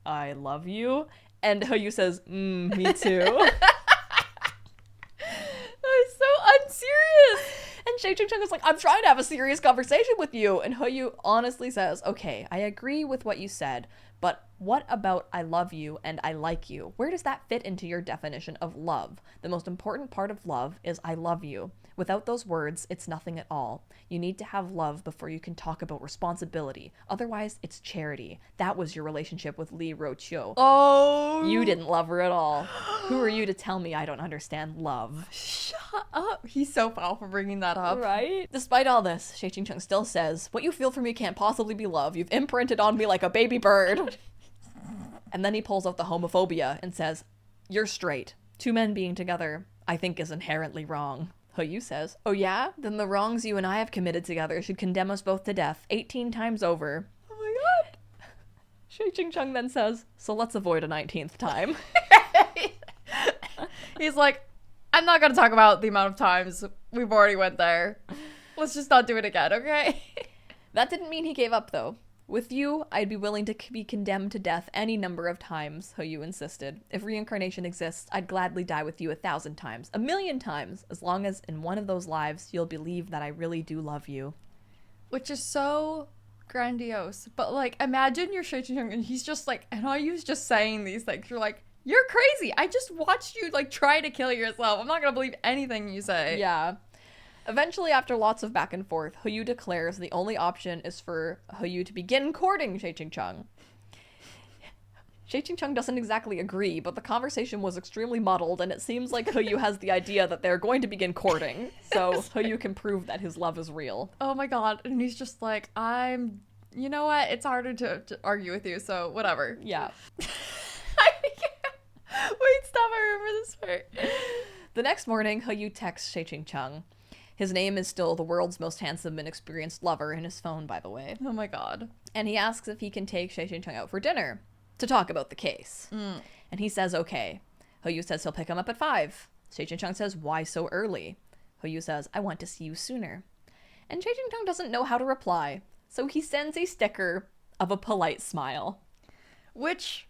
I love you? And Yu says, me too. That's so unserious. And Chung is like, I'm trying to have a serious conversation with you. And Yu honestly says, okay, I agree with what you said, but what about I love you and I like you? Where does that fit into your definition of love? The most important part of love is I love you. Without those words, it's nothing at all. You need to have love before you can talk about responsibility. Otherwise, it's charity. That was your relationship with Lee Rochio. Oh. You didn't love her at all. Who are you to tell me I don't understand love? Shut up. He's so foul for bringing that up. Right? Despite all this, Chung still says, what you feel for me can't possibly be love. You've imprinted on me like a baby bird. And then he pulls out the homophobia and says, you're straight. Two men being together, I think, is inherently wrong. Yu says, oh yeah? Then the wrongs you and I have committed together should condemn us both to death 18 times over. Oh my god. Chung then says, so let's avoid a 19th time. He's like, I'm not gonna talk about the amount of times we've already went there. Let's just not do it again, okay? That didn't mean he gave up, though. With you, I'd be willing to be condemned to death any number of times, Yu insisted. If reincarnation exists, I'd gladly die with you 1,000 times, 1,000,000 times, as long as in one of those lives you'll believe that I really do love you. Which is so grandiose. But, like, imagine you're Chung and he's just like, and Yu's just saying these things. You're like, you're crazy. I just watched you, like, try to kill yourself. I'm not gonna believe anything you say. Yeah. Eventually, after lots of back and forth, Yu declares the only option is for Yu to begin courting Chung. Chung doesn't exactly agree, but the conversation was extremely muddled, and it seems like Yu has the idea that they're going to begin courting, so Yu can prove that his love is real. Oh my god, and he's just like, you know what, it's harder to argue with you, so whatever. Yeah. Wait, stop, I remember this part. The next morning, Yu texts Chung. His name is still the world's most handsome and experienced lover in his phone, by the way. Oh my god. And he asks if he can take Chung out for dinner to talk about the case. And he says okay. Yu says he'll pick him up at 5. Chung says, why so early? Yu says, I want to see you sooner. And Chung doesn't know how to reply, so he sends a sticker of a polite smile. Which,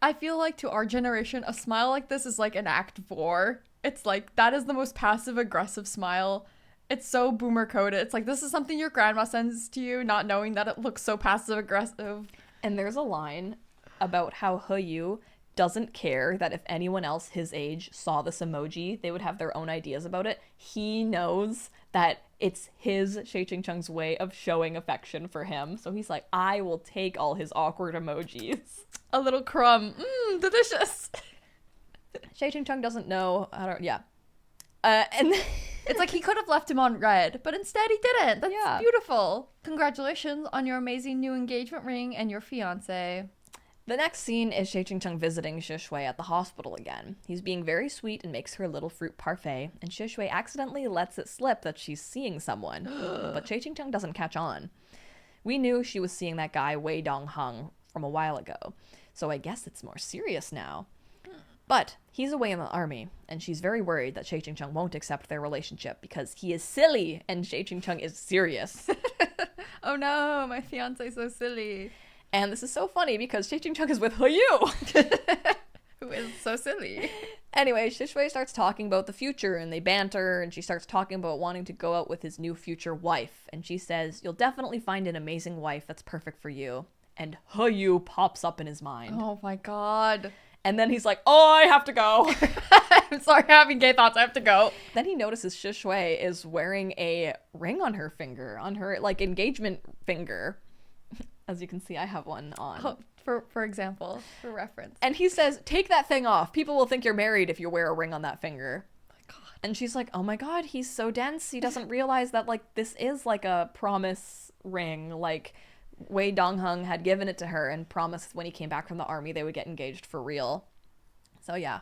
I feel like to our generation, a smile like this is like an act 4. It's like, that is the most passive-aggressive smile. It's so boomer coded. It's like, this is something your grandma sends to you, not knowing that it looks so passive-aggressive. And there's a line about how Yu doesn't care that if anyone else his age saw this emoji, they would have their own ideas about it. He knows that it's his Chung's way of showing affection for him. So he's like, I will take all his awkward emojis. A little crumb. Delicious. Chung doesn't know. And it's like he could have left him on red, but instead he didn't. That's beautiful. Congratulations on your amazing new engagement ring and your fiance. The next scene is Chung visiting Shui at the hospital again. He's being very sweet and makes her a little fruit parfait, and Shui accidentally lets it slip that she's seeing someone, but Chung doesn't catch on. We knew she was seeing that guy Wei Dong Hung from a while ago, so I guess it's more serious now. But he's away in the army, and she's very worried that Chung won't accept their relationship because he is silly and Chung is serious. Oh no, my fiance's so silly. And this is so funny because Chung is with Yu. Who is so silly. Anyway, Shishwei starts talking about the future, and they banter, and she starts talking about wanting to go out with his new future wife. And she says, you'll definitely find an amazing wife that's perfect for you. And Yu pops up in his mind. Oh my god. And then he's like, oh, I have to go. I'm sorry, having gay thoughts. I have to go. Then he notices Shishwei is wearing a ring on her finger, on her, like, engagement finger. As you can see, I have one on. Oh, for example, for reference. And he says, take that thing off. People will think you're married if you wear a ring on that finger. Oh my god. And she's like, oh my god, he's so dense. He doesn't realize that, like, this is, like, a promise ring. Like, Wei Dongheng had given it to her and promised when he came back from the army they would get engaged for real. So, yeah.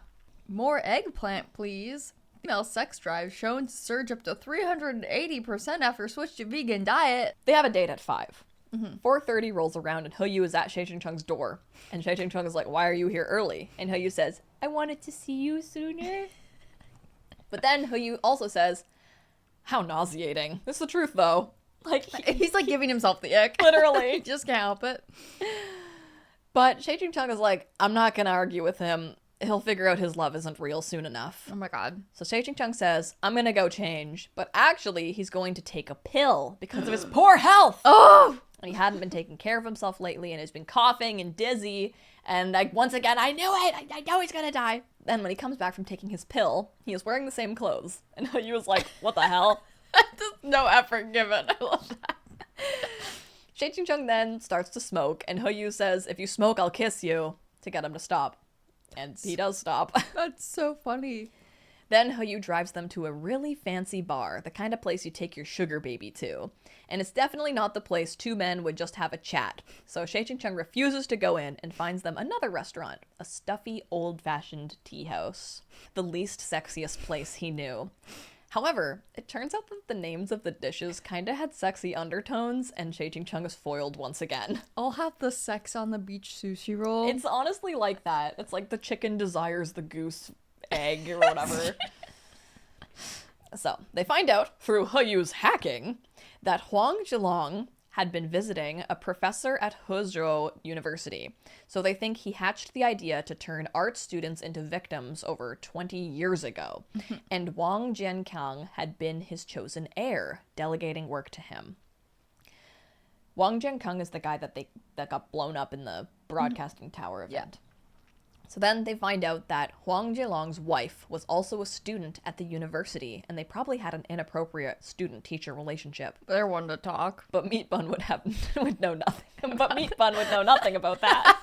More eggplant, please. Female sex drive shown to surge up to 380% after switch to vegan diet. They have a date at 5. 4:30 rolls around and Yu is at Shei Cheng's door. And Shei Cheng is like, why are you here early? And Yu says, I wanted to see you sooner. But then Yu also says, how nauseating. This is the truth, though. Like, He's like giving himself the ick. literally. Just can't help it. But Shei Cheng is like, I'm not gonna argue with him. He'll figure out his love isn't real soon enough. Oh my god. So Shei Cheng says, I'm gonna go change. But actually, he's going to take a pill because of his poor health. Oh! And he hadn't been taking care of himself lately and has been coughing and dizzy. And like, once again, I knew it. I know he's gonna die. Then when he comes back from taking his pill, he is wearing the same clothes. And Yu was like, what the hell? Just no effort given. I love that. Shei Cheng then starts to smoke. And Yu says, if you smoke, I'll kiss you, to get him to stop. And he does stop. That's so funny. Then Yu drives them to a really fancy bar, the kind of place you take your sugar baby to. And it's definitely not the place two men would just have a chat. So Shei Cheng refuses to go in and finds them another restaurant, a stuffy, old-fashioned tea house. The least sexiest place he knew. However, it turns out that the names of the dishes kinda had sexy undertones, and Shei Cheng is foiled once again. I'll have the sex on the beach sushi roll. It's honestly like that. It's like the chicken desires the goose egg or whatever. So, they find out, through Yu's hacking, that Huang Zhilong had been visiting a professor at Huzhou University. So they think he hatched the idea to turn art students into victims over 20 years ago. And Wang Jiankang had been his chosen heir, delegating work to him. Wang Jiankang is the guy that got blown up in the broadcasting tower event. So then they find out that Huang Zhilong's wife was also a student at the university, and they probably had an inappropriate student-teacher relationship. They're one to talk. But Meat Bun would know nothing. But Meat Bun would know nothing about that.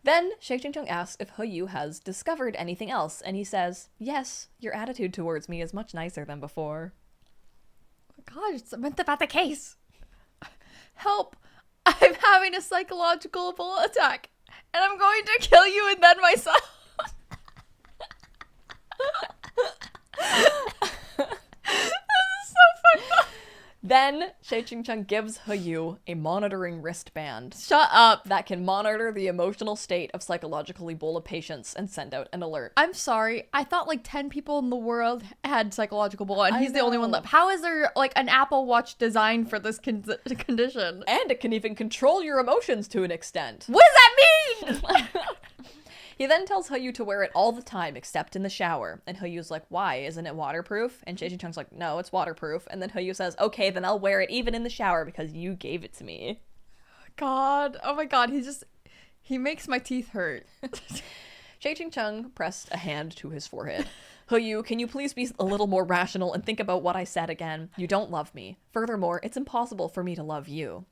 Then Shei Cheng asks if Yu has discovered anything else, and he says, yes, your attitude towards me is much nicer than before. God, it's meant about the case. Help! I'm having a psychological attack, and I'm going to kill you and then myself. This is so fucked up. Then Shei Cheng gives Yu a monitoring wristband. Shut up. That can monitor the emotional state of psychological Ebola patients and send out an alert. I'm sorry. I thought like 10 people in the world had psychological Ebola, and I he's the only one know. left. How is there like an Apple Watch designed for this condition? And it can even control your emotions to an extent. What does that mean? He then tells Yu to wear it all the time except in the shower. And Yu's like, why? Isn't it waterproof? And Shei Cheng's like, no, it's waterproof. And then Yu says, okay, then I'll wear it even in the shower because you gave it to me. God. Oh my god. He makes my teeth hurt. Shei Cheng pressed a hand to his forehead. Yu, can you please be a little more rational and think about what I said again? You don't love me. Furthermore, it's impossible for me to love you.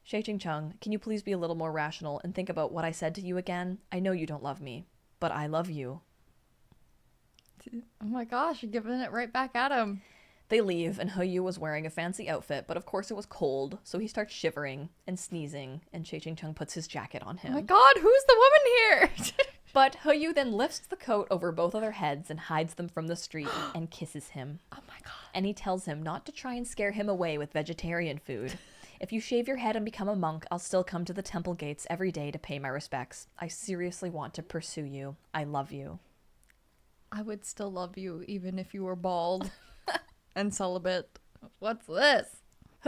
Shei Cheng, can you please be a little more rational and think about what I said to you again? I know you don't love me, but I love you. Oh my gosh, you're giving it right back at him. They leave, and Yu was wearing a fancy outfit, but of course it was cold, so he starts shivering and sneezing, and Shei Cheng puts his jacket on him. Oh my god, who's the woman here? But Yu then lifts the coat over both of their heads and hides them from the street and kisses him. Oh my god. And he tells him not to try and scare him away with vegetarian food. If you shave your head and become a monk, I'll still come to the temple gates every day to pay my respects. I seriously want to pursue you. I love you. I would still love you even if you were bald and celibate. What's this?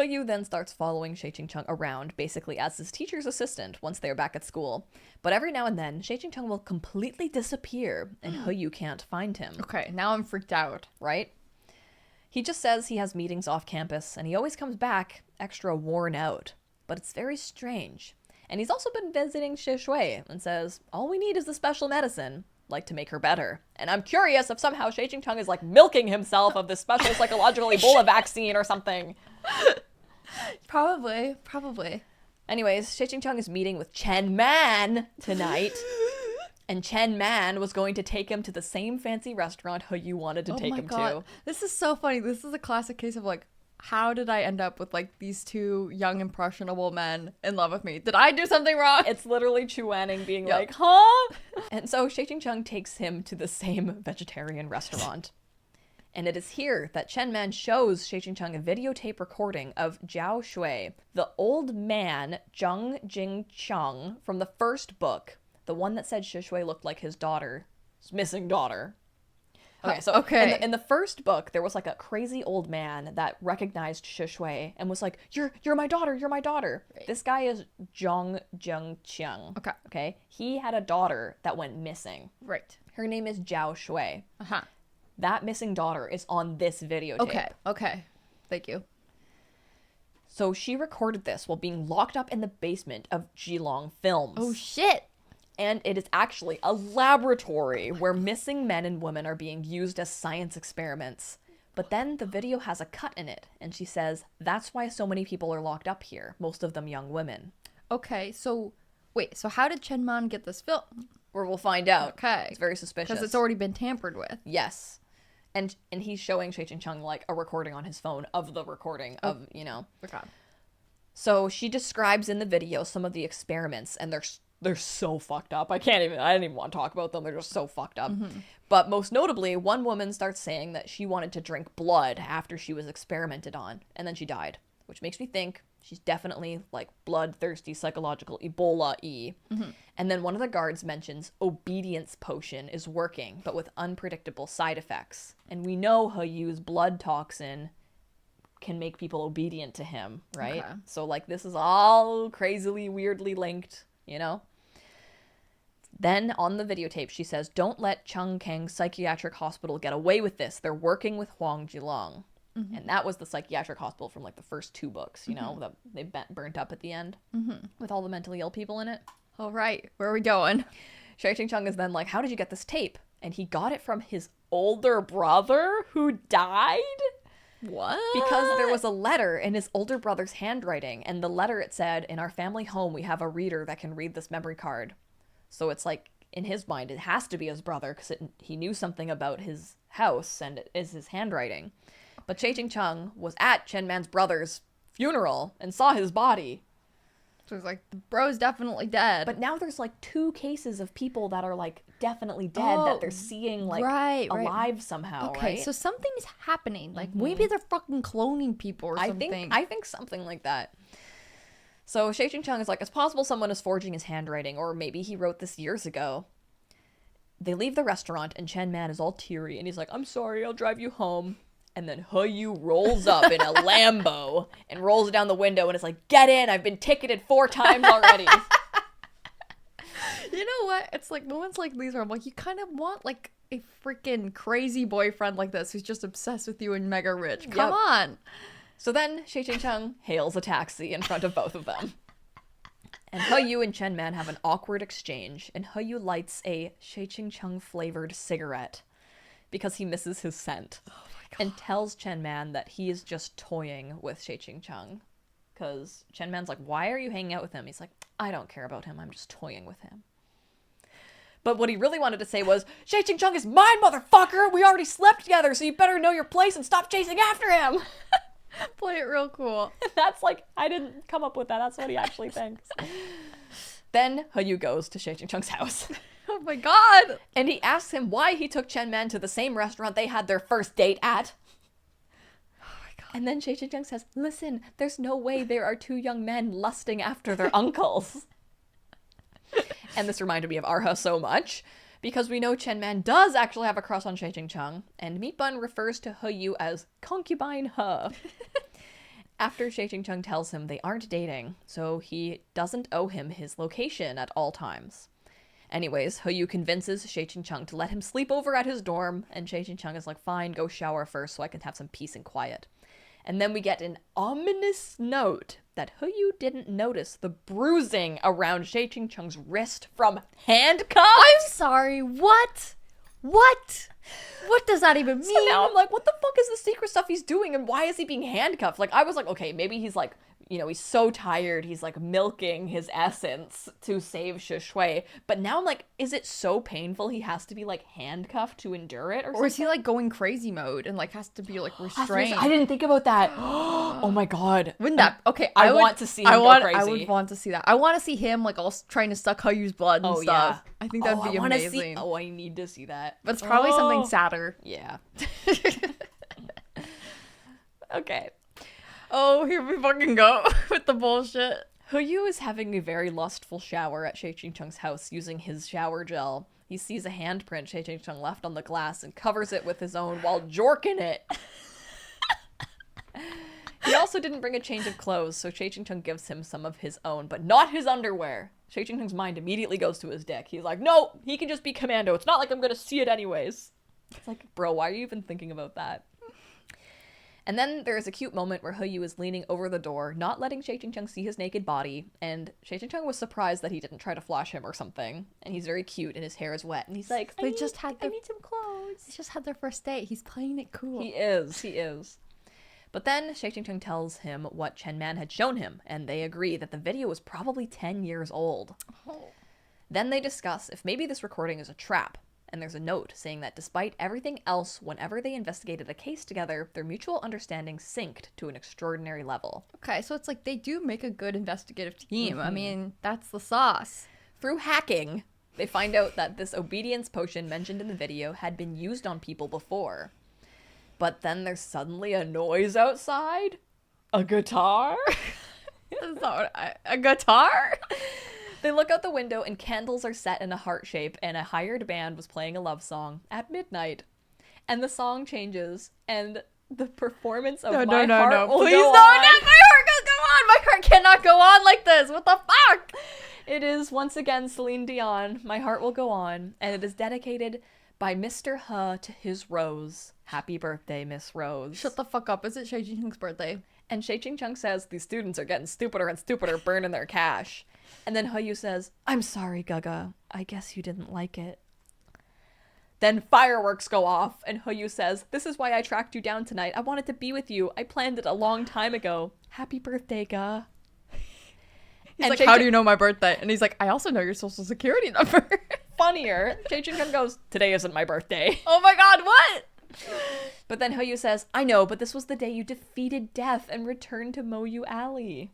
Yu then starts following Shay Ching-chung around, basically as his teacher's assistant once they're back at school. But every now and then, Shay Ching-chung will completely disappear, and Yu can't find him. Okay, now I'm freaked out. Right? He just says he has meetings off campus, and he always comes back extra worn out. But it's very strange. And he's also been visiting Shui and says, all we need is the special medicine, like to make her better. And I'm curious if somehow Shay Ching-chung is like milking himself of this special psychological Ebola vaccine or something. Probably. Anyways, Shay Ching-chung is meeting with Chen Man tonight. And Chen Man was going to take him to the same fancy restaurant Yu wanted to take him to. This is so funny. This is a classic case of like, how did I end up with like these two young impressionable men in love with me? Did I do something wrong? It's literally Chu Wanning being like, huh? And so Shay Ching-chung takes him to the same vegetarian restaurant. And it is here that Chen Man shows Shay Ching-chung a videotape recording of Jiao Shui, the old man Zheng Jingcheng from the first book, the one that said Shui looked like his daughter, his missing daughter. Okay, so in the first book, there was like a crazy old man that recognized Shui and was like, you're my daughter, you're my daughter. Right. This guy is Zheng Jingcheng. Okay. He had a daughter that went missing. Right. Her name is Jiao Shui. Uh-huh. That missing daughter is on this videotape. Okay. Thank you. So she recorded this while being locked up in the basement of Geelong Films. Oh, shit. And it is actually a laboratory where missing men and women are being used as science experiments. But then the video has a cut in it, and she says, that's why so many people are locked up here, most of them young women. Okay, so, wait, so how did Chen Man get this film? Or we'll find out. Okay. It's very suspicious. Because it's already been tampered with. Yes. And he's showing Shay Ching-chung, like, a recording on his phone of the recording of, you know. Okay. So she describes in the video some of the experiments, and they're so fucked up. I didn't even want to talk about them. They're just so fucked up. Mm-hmm. But most notably, one woman starts saying that she wanted to drink blood after she was experimented on, and then she died, which makes me think she's definitely like bloodthirsty psychological Ebola-y. Mm-hmm. And then one of the guards mentions obedience potion is working, but with unpredictable side effects. And we know Yu's blood toxin can make people obedient to him, right? Okay. So like this is all crazily, weirdly linked, you know? Then on the videotape, she says, don't let QINGCHENG Psychiatric Hospital get away with this. They're working with Huang Jilong. Mm-hmm. And that was the psychiatric hospital from like the first two books, you know, that they burnt up at the end with all the mentally ill people in it. All right, where are we going? Shay Ching-chung is then like, how did you get this tape? And he got it from his older brother who died? What? Because there was a letter in his older brother's handwriting, and the letter, it said, in our family home, we have a reader that can read this memory card. So it's like, in his mind, it has to be his brother, because he knew something about his house, and it is his handwriting. But Shay Ching-chung was at Chen Man's brother's funeral and saw his body. So it's like, the bro's definitely dead. But now there's like 2 cases of people that are like definitely dead that they're seeing like alive somehow, okay, right? so something is happening. Like maybe they're fucking cloning people or something. I think something like that. So Shay Ching-chung is like, it's possible someone is forging his handwriting, or maybe he wrote this years ago. They leave the restaurant and Chen Man is all teary and he's like, I'm sorry, I'll drive you home. And then Yu rolls up in a Lambo and rolls down the window and is like, get in, I've been ticketed 4 times already. You know what? It's like moments like these where I'm like, you kind of want like a freaking crazy boyfriend like this who's just obsessed with you and mega rich. Come on. So then Shay Ching-chung hails a taxi in front of both of them. And Yu and Chen Man have an awkward exchange, and Yu lights a Shay Ching-chung flavored cigarette because he misses his scent. And tells Chen Man that he is just toying with Shay Ching-chung. Because Chen Man's like, why are you hanging out with him? He's like, I don't care about him. I'm just toying with him. But what he really wanted to say was, Shay Ching-chung is mine, motherfucker! We already slept together, so you better know your place and stop chasing after him! Play it real cool. That's like, I didn't come up with that. That's what he actually thinks. Then Yu goes to Shay Ching-chung's house. Oh my god! And he asks him why he took Chen Man to the same restaurant they had their first date at. Oh my god. And then Shay Ching-chung says, listen, there's no way there are 2 young men lusting after their uncles. And this reminded me of our house so much, because we know Chen Man does actually have a crush on Shay Ching-chung, and Meat Bun refers to Yu as concubine He. After Shay Ching-chung tells him they aren't dating, so he doesn't owe him his location at all times. Anyways, Hoyu convinces Shay Ching-chung to let him sleep over at his dorm, and Shay Ching-chung is like, fine, go shower first so I can have some peace and quiet. And then we get an ominous note that Hoyu didn't notice the bruising around Shay Ching-chung's wrist from handcuffs. I'm sorry, what? What? What does that even mean? So now I'm like, what the fuck is the secret stuff he's doing, and why is he being handcuffed? Like, I was like, okay, maybe he's like, you know, he's so tired, he's like milking his essence to save Shui. But now I'm like, is it so painful he has to be like handcuffed to endure it, or Or is he like going crazy mode and like has to be like something? restrained? I didn't think about that. Oh my god. Wouldn't that? Okay, I would- want to see him I go crazy. I would want to see that. I want to see him like all trying to suck Hoyu's blood and stuff. Yeah. I think that'd be I wanna amazing. See, oh, I need to see that. But it's probably something sadder. Yeah. Okay. Oh, here we fucking go with the bullshit. Hoyu is having a very lustful shower at Shay Ching-chung's house using his shower gel. He sees a handprint Shay Ching-chung left on the glass and covers it with his own while jorking it. He also didn't bring a change of clothes, so Shay Ching-chung gives him some of his own, but not his underwear. Shay Ching-chung's mind immediately goes to his dick. He's like, no, he can just be commando. It's not like I'm gonna see it anyways. It's like, bro, why are you even thinking about that? And then there is a cute moment where Hoyu is leaning over the door, not letting Shay Ching-chung see his naked body, and Shay Ching-chung was surprised that he didn't try to flash him or something. And he's very cute and his hair is wet, and he's like, I need some clothes. They just had their first date. He's playing it cool. He is. But then Shay Ching-chung tells him what Chen Man had shown him, and they agree that the video was probably 10 years old. Oh. Then they discuss if maybe this recording is a trap, and there's a note saying that despite everything else, whenever they investigated a case together, their mutual understanding synced to an extraordinary level. Okay, so it's like they do make a good investigative team. I mean, that's the sauce. Through hacking, they find out that this obedience potion mentioned in the video had been used on people before. But then there's suddenly a noise outside? A guitar? That's not what a guitar? They look out the window and candles are set in a heart shape and a hired band was playing a love song at midnight. And the song changes and the performance of My Heart will Please go no, on. not my heart goes go on. My heart cannot go on like this. What the fuck? It is once again Celine Dion, My Heart Will Go On, and it is dedicated by Mr. He to his Rose. Happy birthday, Miss Rose. Shut the fuck up. Is it Shay Ching-chung's birthday? And Shay Ching-chung says these students are getting stupider and stupider burning their cash. And then Hoyu says, I'm sorry, Gaga. I guess you didn't like it. Then fireworks go off, and Hoyu says, this is why I tracked you down tonight. I wanted to be with you. I planned it a long time ago. Happy birthday, Ga. He's like, how do you know my birthday? And he's like, I also know your social security number. Funnier, Shay Ching-chung goes, today isn't my birthday. Oh my god, what? But then Hoyu says, I know, but this was the day you defeated death and returned to Moyu Alley.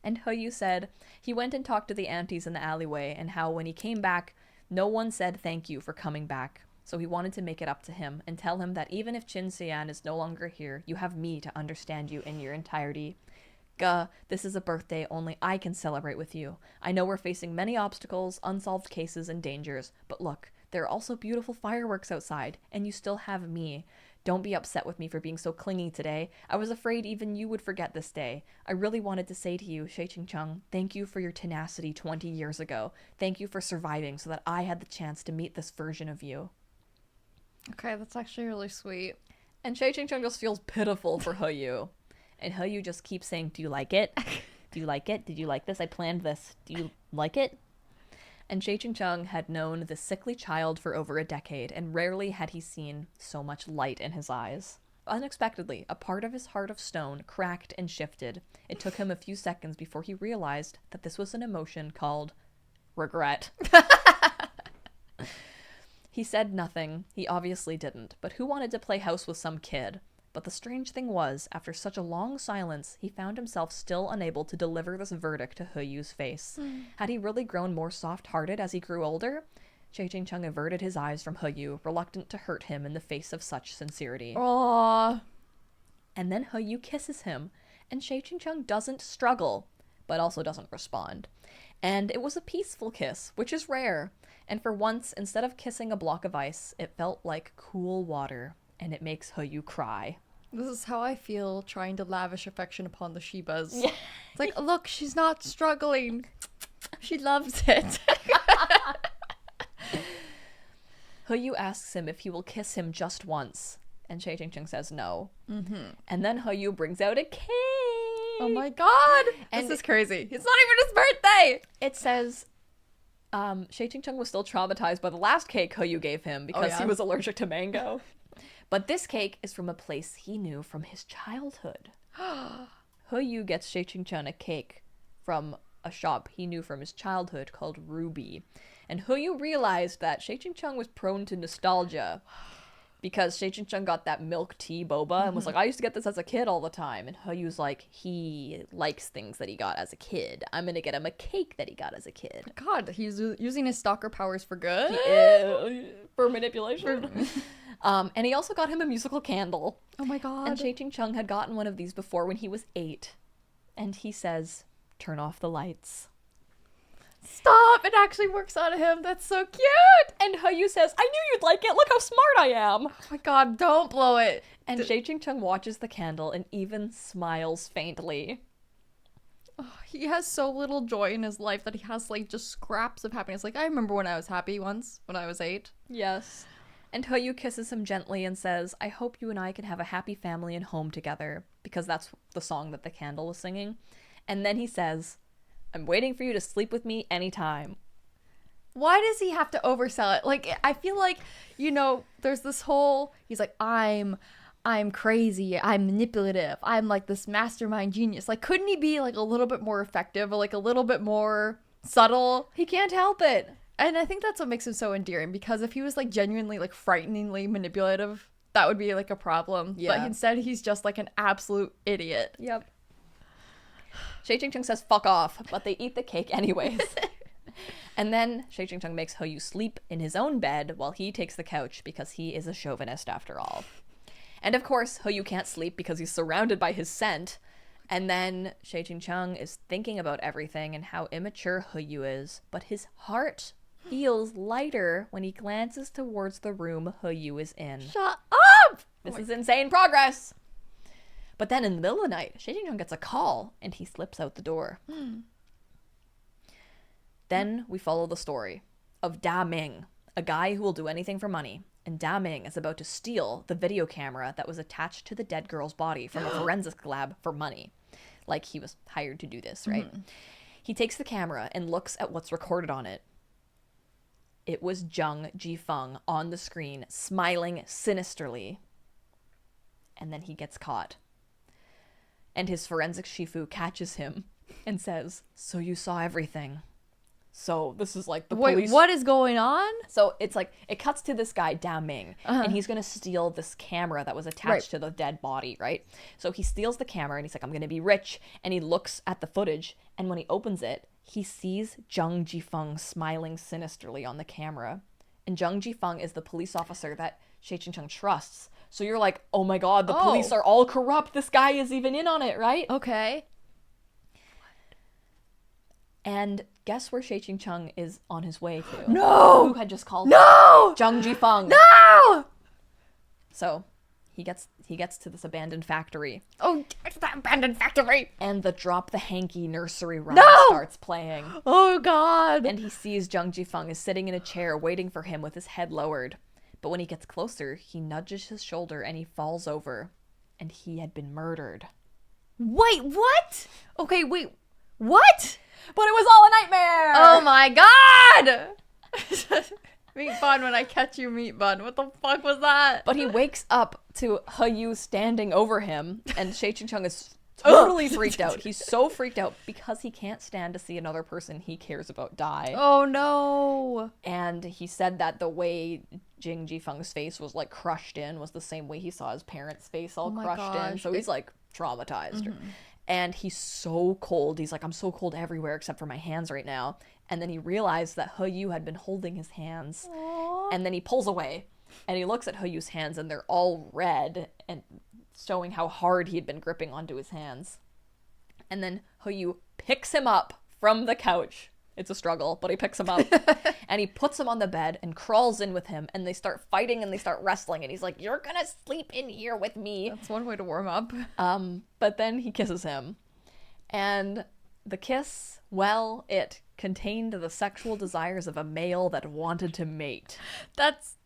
And Hoyu said he went and talked to the aunties in the alleyway and how when he came back, no one said thank you for coming back. So he wanted to make it up to him and tell him that even if Chin Sian is no longer here, you have me to understand you in your entirety. Ga, this is a birthday only I can celebrate with you. I know we're facing many obstacles, unsolved cases, and dangers, but look, there are also beautiful fireworks outside, and you still have me. Don't be upset with me for being so clingy today. I was afraid even you would forget this day. I really wanted to say to you, Shay Ching-chung, thank you for your tenacity 20 years ago. Thank you for surviving so that I had the chance to meet this version of you. Okay, that's actually really sweet. And Shay Ching-chung just feels pitiful for Hoyu. And Hoyu just keeps saying, do you like it? Do you like it? Did you like this? I planned this. Do you like it? And Shay Ching-chung had known the sickly child for over a decade, and rarely had he seen so much light in his eyes. Unexpectedly, a part of his heart of stone cracked and shifted. It took him a few seconds before he realized that this was an emotion called regret. He said nothing. He obviously didn't, but who wanted to play house with some kid? But the strange thing was, after such a long silence, he found himself still unable to deliver this verdict to Hoyu's face. Had he really grown more soft-hearted as he grew older? Shay Ching-chung averted his eyes from Hoyu, reluctant to hurt him in the face of such sincerity. Aww. And then Hoyu kisses him, and Shay Ching-chung doesn't struggle, but also doesn't respond. And it was a peaceful kiss, which is rare. And for once, instead of kissing a block of ice, it felt like cool water, and it makes Hoyu cry. This is how I feel trying to lavish affection upon the Shibas. Yeah. It's like, look, she's not struggling. She loves it. Hoyu asks him if he will kiss him just once, and Ching says no. And then Hoyu brings out a cake. Oh my god. And this is crazy. It's not even his birthday. It says Ching was still traumatized by the last cake Hoyu gave him because he was allergic to mango. But this cake is from a place he knew from his childhood. Hoyu gets Ching a cake from a shop he knew from his childhood called Ruby. And Hoyu realized that Ching was prone to nostalgia because Ching got that milk tea boba and was like, I used to get this as a kid all the time. And Hoyu's like, he likes things that he got as a kid. I'm going to get him a cake that he got as a kid. God, he's using his stalker powers for good? For manipulation. And he also got him a musical candle. Oh my god. And Ching had gotten one of these before when he was 8. And he says, turn off the lights. Stop! It actually works on him. That's so cute! And Hoyu says, I knew you'd like it. Look how smart I am. Oh my god, don't blow it. And Ching watches the candle and even smiles faintly. Oh, he has so little joy in his life that he has, like, just scraps of happiness. Like, I remember when I was happy once, when I was 8. Yes. And Hoyu kisses him gently and says, I hope you and I can have a happy family and home together. Because that's the song that the candle was singing. And then he says, I'm waiting for you to sleep with me anytime. Why does he have to oversell it? Like, I feel like, you know, there's this whole, he's like, I'm crazy, I'm manipulative, I'm like this mastermind genius. Like, couldn't he be like a little bit more effective or like a little bit more subtle? He can't help it. And I think that's what makes him so endearing, because if he was like genuinely like frighteningly manipulative, that would be like a problem. Yeah. But instead he's just like an absolute idiot. Yep. Ching says fuck off, but they eat the cake anyways. And then Ching makes Hoyu sleep in his own bed while he takes the couch because he is a chauvinist after all. And of course, Hoyu can't sleep because he's surrounded by his scent. And then Ching is thinking about everything and how immature Hoyu is, but his heart feels lighter when he glances towards the room Hoyu is in. Shut up! This is insane progress! But then in the middle of the night, Ching gets a call, and he slips out the door. Then we follow the story of Da Ming, a guy who will do anything for money. And Da Ming is about to steal the video camera that was attached to the dead girl's body from a forensic lab for money. Like, he was hired to do this, right? He takes the camera and looks at what's recorded on it. It was Jung Ji-fung on the screen, smiling sinisterly. And then he gets caught. And his forensic shifu catches him and says, so you saw everything. So this is like the police. Wait, what is going on? So it's like, it cuts to this guy, Da Ming, and he's going to steal this camera that was attached to the dead body, right? So he steals the camera and he's like, I'm going to be rich. And he looks at the footage, and when he opens it, he sees Jung Ji-fung smiling sinisterly on the camera. And Jung Ji-fung is the police officer that Ching trusts. So you're like, oh my god, the police are all corrupt. This guy is even in on it, right? Okay. And guess where Ching is on his way to? No! Who had just called No! Jung Ji-fung. No! So he gets to this abandoned factory. Oh, it's that abandoned factory! And the Drop the Hanky nursery rhyme No! starts playing. Oh god! And he sees Jung Ji-fung is sitting in a chair waiting for him with his head lowered. But when he gets closer, he nudges his shoulder and he falls over. And he had been murdered. Wait, what? Okay, wait. What? But it was all a nightmare! Oh my god! Meat bun when I catch you, meat bun. What the fuck was that? But he wakes up to Hoyu standing over him, and Ching is totally freaked out. He's so freaked out because he can't stand to see another person he cares about die. Oh no! And he said that the way Jing Ji-fung's face was like crushed in was the same way he saw his parents' face all crushed in. So he's like traumatized. And he's so cold. He's like, I'm so cold everywhere except for my hands right now. And then he realized that Hoyu had been holding his hands. Aww. And then he pulls away and he looks at Hoyu's hands and they're all red and showing how hard he had been gripping onto his hands. And then Hoyu picks him up from the couch It's a struggle, but he picks him up and he puts him on the bed and crawls in with him, and they start fighting and they start wrestling, and he's like, "You're gonna sleep in here with me." That's one way to warm up. But then he kisses him, and the kiss, well, it contained the sexual desires of a male that wanted to mate. That's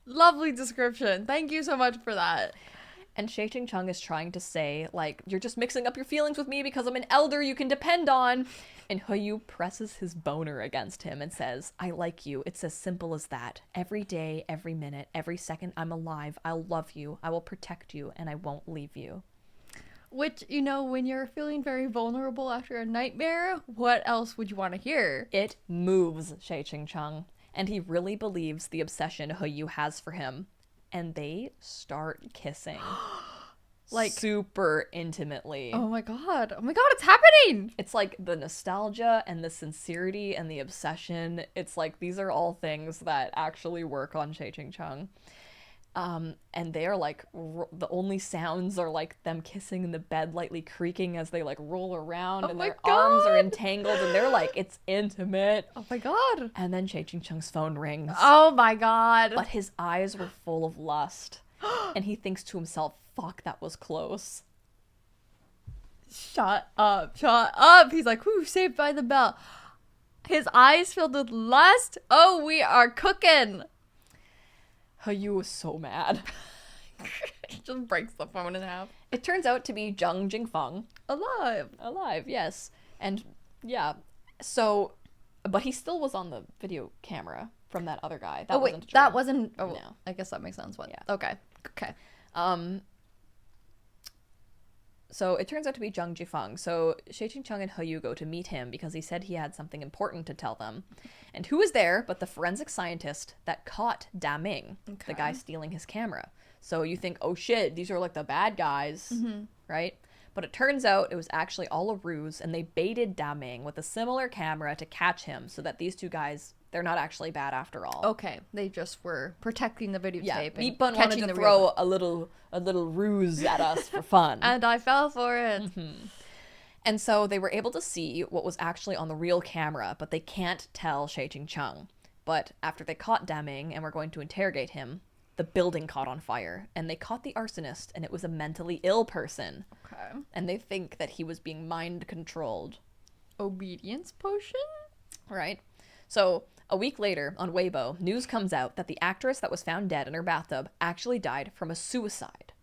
lovely description. Thank you so much for that. And Ching is trying to say, like, "You're just mixing up your feelings with me because I'm an elder you can depend on." And Yu presses his boner against him and says, "I like you. It's as simple as that. Every day, every minute, every second I'm alive, I'll love you, I will protect you, and I won't leave you." Which, you know, when you're feeling very vulnerable after a nightmare, what else would you want to hear? It moves Ching, and he really believes the obsession Yu has for him. And they start kissing. Like, super intimately. Oh my god, it's happening! It's like the nostalgia and the sincerity and the obsession. It's like these are all things that actually work on Ching. And they are like, the only sounds are like them kissing in the bed, lightly creaking as they like roll around, and their arms are entangled, and they're like, it's intimate. Oh my god. And then Ching's phone rings. Oh my god. But his eyes were full of lust. And he thinks to himself, fuck, that was close. Shut up. He's like, whew, saved by the bell. His eyes filled with lust. Oh, we are cooking. Yu was so mad. He just breaks the phone in half. It turns out to be Zheng Jingfeng. Alive, yes. And yeah, so, but he still was on the video camera from that other guy. That wasn't a dream. That wasn't, no. I guess that makes sense. What? Yeah. Okay. So it turns out to be Zheng Jifeng. So Ching and Yu go to meet him because he said he had something important to tell them. And who was there but the forensic scientist that caught Da Ming, the guy stealing his camera. So you think, oh shit, these are like the bad guys, right? But it turns out it was actually all a ruse, and they baited Da Ming with a similar camera to catch him so that these two guys, they're not actually bad after all. Okay, they just were protecting the videotape. Yeah, and Beepun wanted to throw a little ruse at us for fun. And I fell for it. And so they were able to see what was actually on the real camera, but they can't tell Ching. But after they caught Da Ming and were going to interrogate him, the building caught on fire, and they caught the arsonist, and it was a mentally ill person. Okay. And they think that he was being mind controlled. Obedience potion? Right. So a week later, on Weibo, news comes out that the actress that was found dead in her bathtub actually died from a suicide.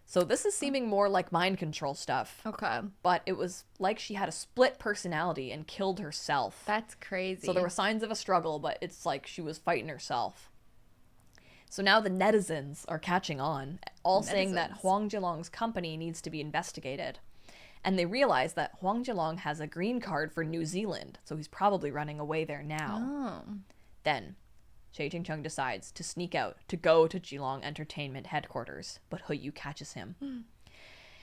So this is seeming more like mind control stuff. Okay. But it was like she had a split personality and killed herself. That's crazy. So there were signs of a struggle, but it's like she was fighting herself. So now the netizens are catching on, all saying that Huang Jilong's company needs to be investigated. And they realize that Huang Jilong has a green card for New Zealand, so he's probably running away there now. Oh. Then Ching decides to sneak out to go to Geelong Entertainment headquarters, but Yu catches him.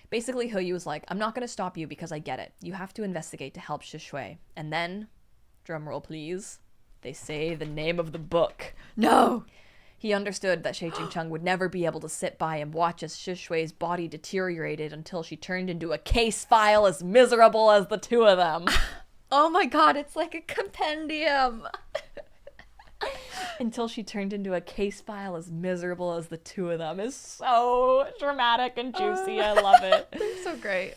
Basically, Yu was like, I'm not going to stop you because I get it. You have to investigate to help Shishui. And then, drumroll please, they say the name of the book. No! He understood that Ching would never be able to sit by and watch as Shishui's body deteriorated until she turned into a case file as miserable as the two of them. Oh my god, it's like a compendium! Until she turned into a case file as miserable as the two of them is so dramatic and juicy. I love it. They're so great.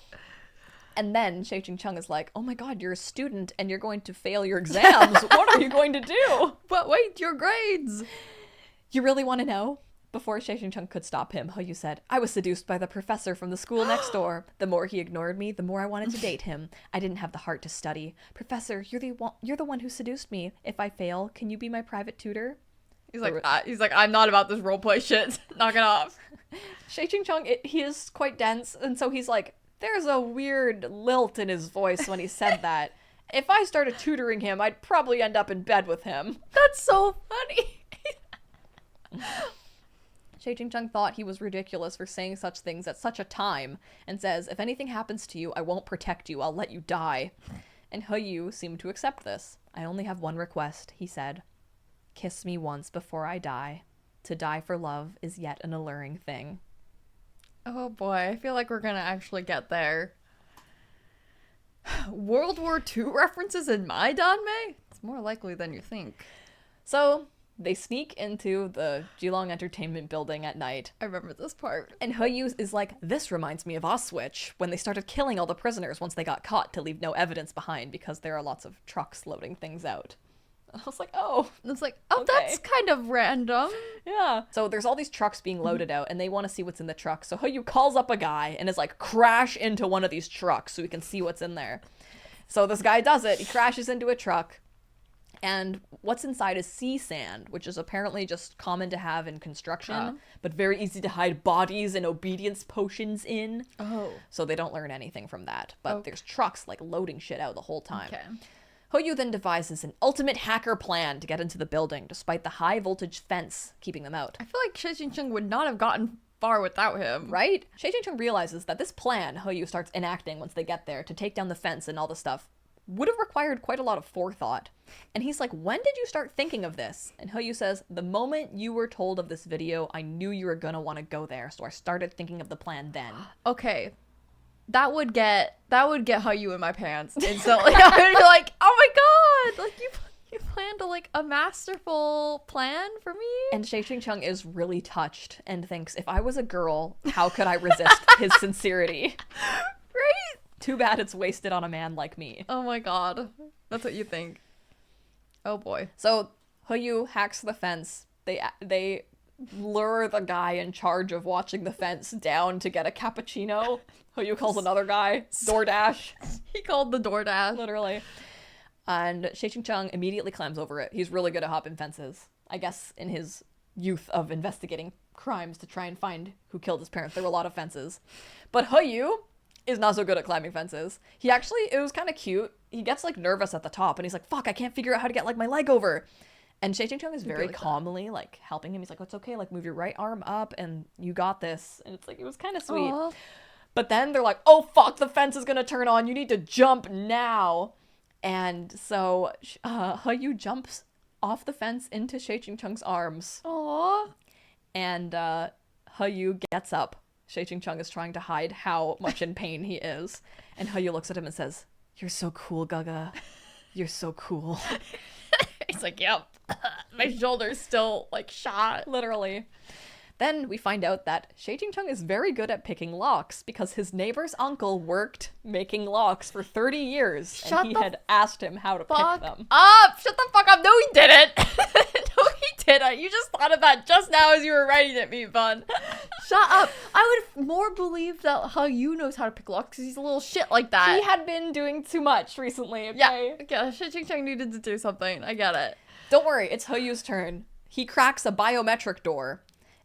And then Ching is like, oh my god, you're a student and you're going to fail your exams. What are you going to do? But wait, your grades! You really want to know? Before Ching could stop him, Yu said, I was seduced by the professor from the school next door. The more he ignored me, the more I wanted to date him. I didn't have the heart to study. Professor, you're the one who seduced me. If I fail, can you be my private tutor? He's like, I'm not about this roleplay shit. Knock it off. Ching, he is quite dense, and so he's like, there's a weird lilt in his voice when he said that. If I started tutoring him, I'd probably end up in bed with him. That's so funny. Ching thought he was ridiculous for saying such things at such a time, and says, if anything happens to you, I won't protect you, I'll let you die. And Yu seemed to accept this. I only have one request, he said. Kiss me once before I die. To die for love is yet an alluring thing. Oh boy, I feel like we're gonna actually get there. World War II references in my Danmei? It's more likely than you think. So they sneak into the Geelong Entertainment Building at night. I remember this part. And Yu is like, this reminds me of Auschwitz, when they started killing all the prisoners once they got caught to leave no evidence behind because there are lots of trucks loading things out. I was like, oh. And it's like, oh, Okay. that's kind of random. Yeah. So there's all these trucks being loaded out, and they want to see what's in the truck. So Yu calls up a guy and is like, crash into one of these trucks so we can see what's in there. So this guy does it. He crashes into a truck. And what's inside is sea sand, which is apparently just common to have in construction, but very easy to hide bodies and obedience potions in. Oh. So they don't learn anything from that. But there's trucks like loading shit out the whole time. Okay. Yu then devises an ultimate hacker plan to get into the building, despite the high voltage fence keeping them out. I feel like Xie would not have gotten far without him. Right? Xie realizes that this plan Yu starts enacting once they get there to take down the fence and all the stuff would have required quite a lot of forethought. And he's like, when did you start thinking of this? And Yu says, the moment you were told of this video, I knew you were gonna want to go there, so I started thinking of the plan then. Okay. That would get Yu in my pants instantly. I would be like, oh my god! Like, you planned a masterful plan for me? And Xie is really touched and thinks, if I was a girl, how could I resist his sincerity? Right? Too bad it's wasted on a man like me. Oh my god. That's what you think. Oh boy. So Yu hacks the fence. They lure the guy in charge of watching the fence down to get a cappuccino. Yu calls another guy DoorDash. He called the DoorDash. Literally. And Xie immediately climbs over it. He's really good at hopping fences. I guess in his youth of investigating crimes to try and find who killed his parents, there were a lot of fences. But Yu is not so good at climbing fences. It was kind of cute. He gets like nervous at the top and he's like, fuck, I can't figure out how to get like my leg over. And Xie is very calmly like helping him. He's like, it's okay, like move your right arm up and you got this. And it's like, it was kind of sweet. Aww. But then they're like, oh fuck, the fence is gonna turn on. You need to jump now. And so Yu jumps off the fence into Xie arms. Aww. And Yu gets up. Xie is trying to hide how much in pain he is. And Yu looks at him and says, you're so cool, Gaga. You're so cool. He's like, yep. My shoulder's still like shot. Literally. Then we find out that Xie is very good at picking locks because his neighbor's uncle worked making locks for 30 years. And he had asked him how to pick them. Up! Shut the fuck up! No, he didn't! No, he didn't! You just thought of that just now as you were writing it, me, Bun. Shut up! I would more believe that Yu knows how to pick locks because he's a little shit like that. He had been doing too much recently, okay? Yeah, Xie needed to do something. I get it. Don't worry, it's Yu's turn. He cracks a biometric door.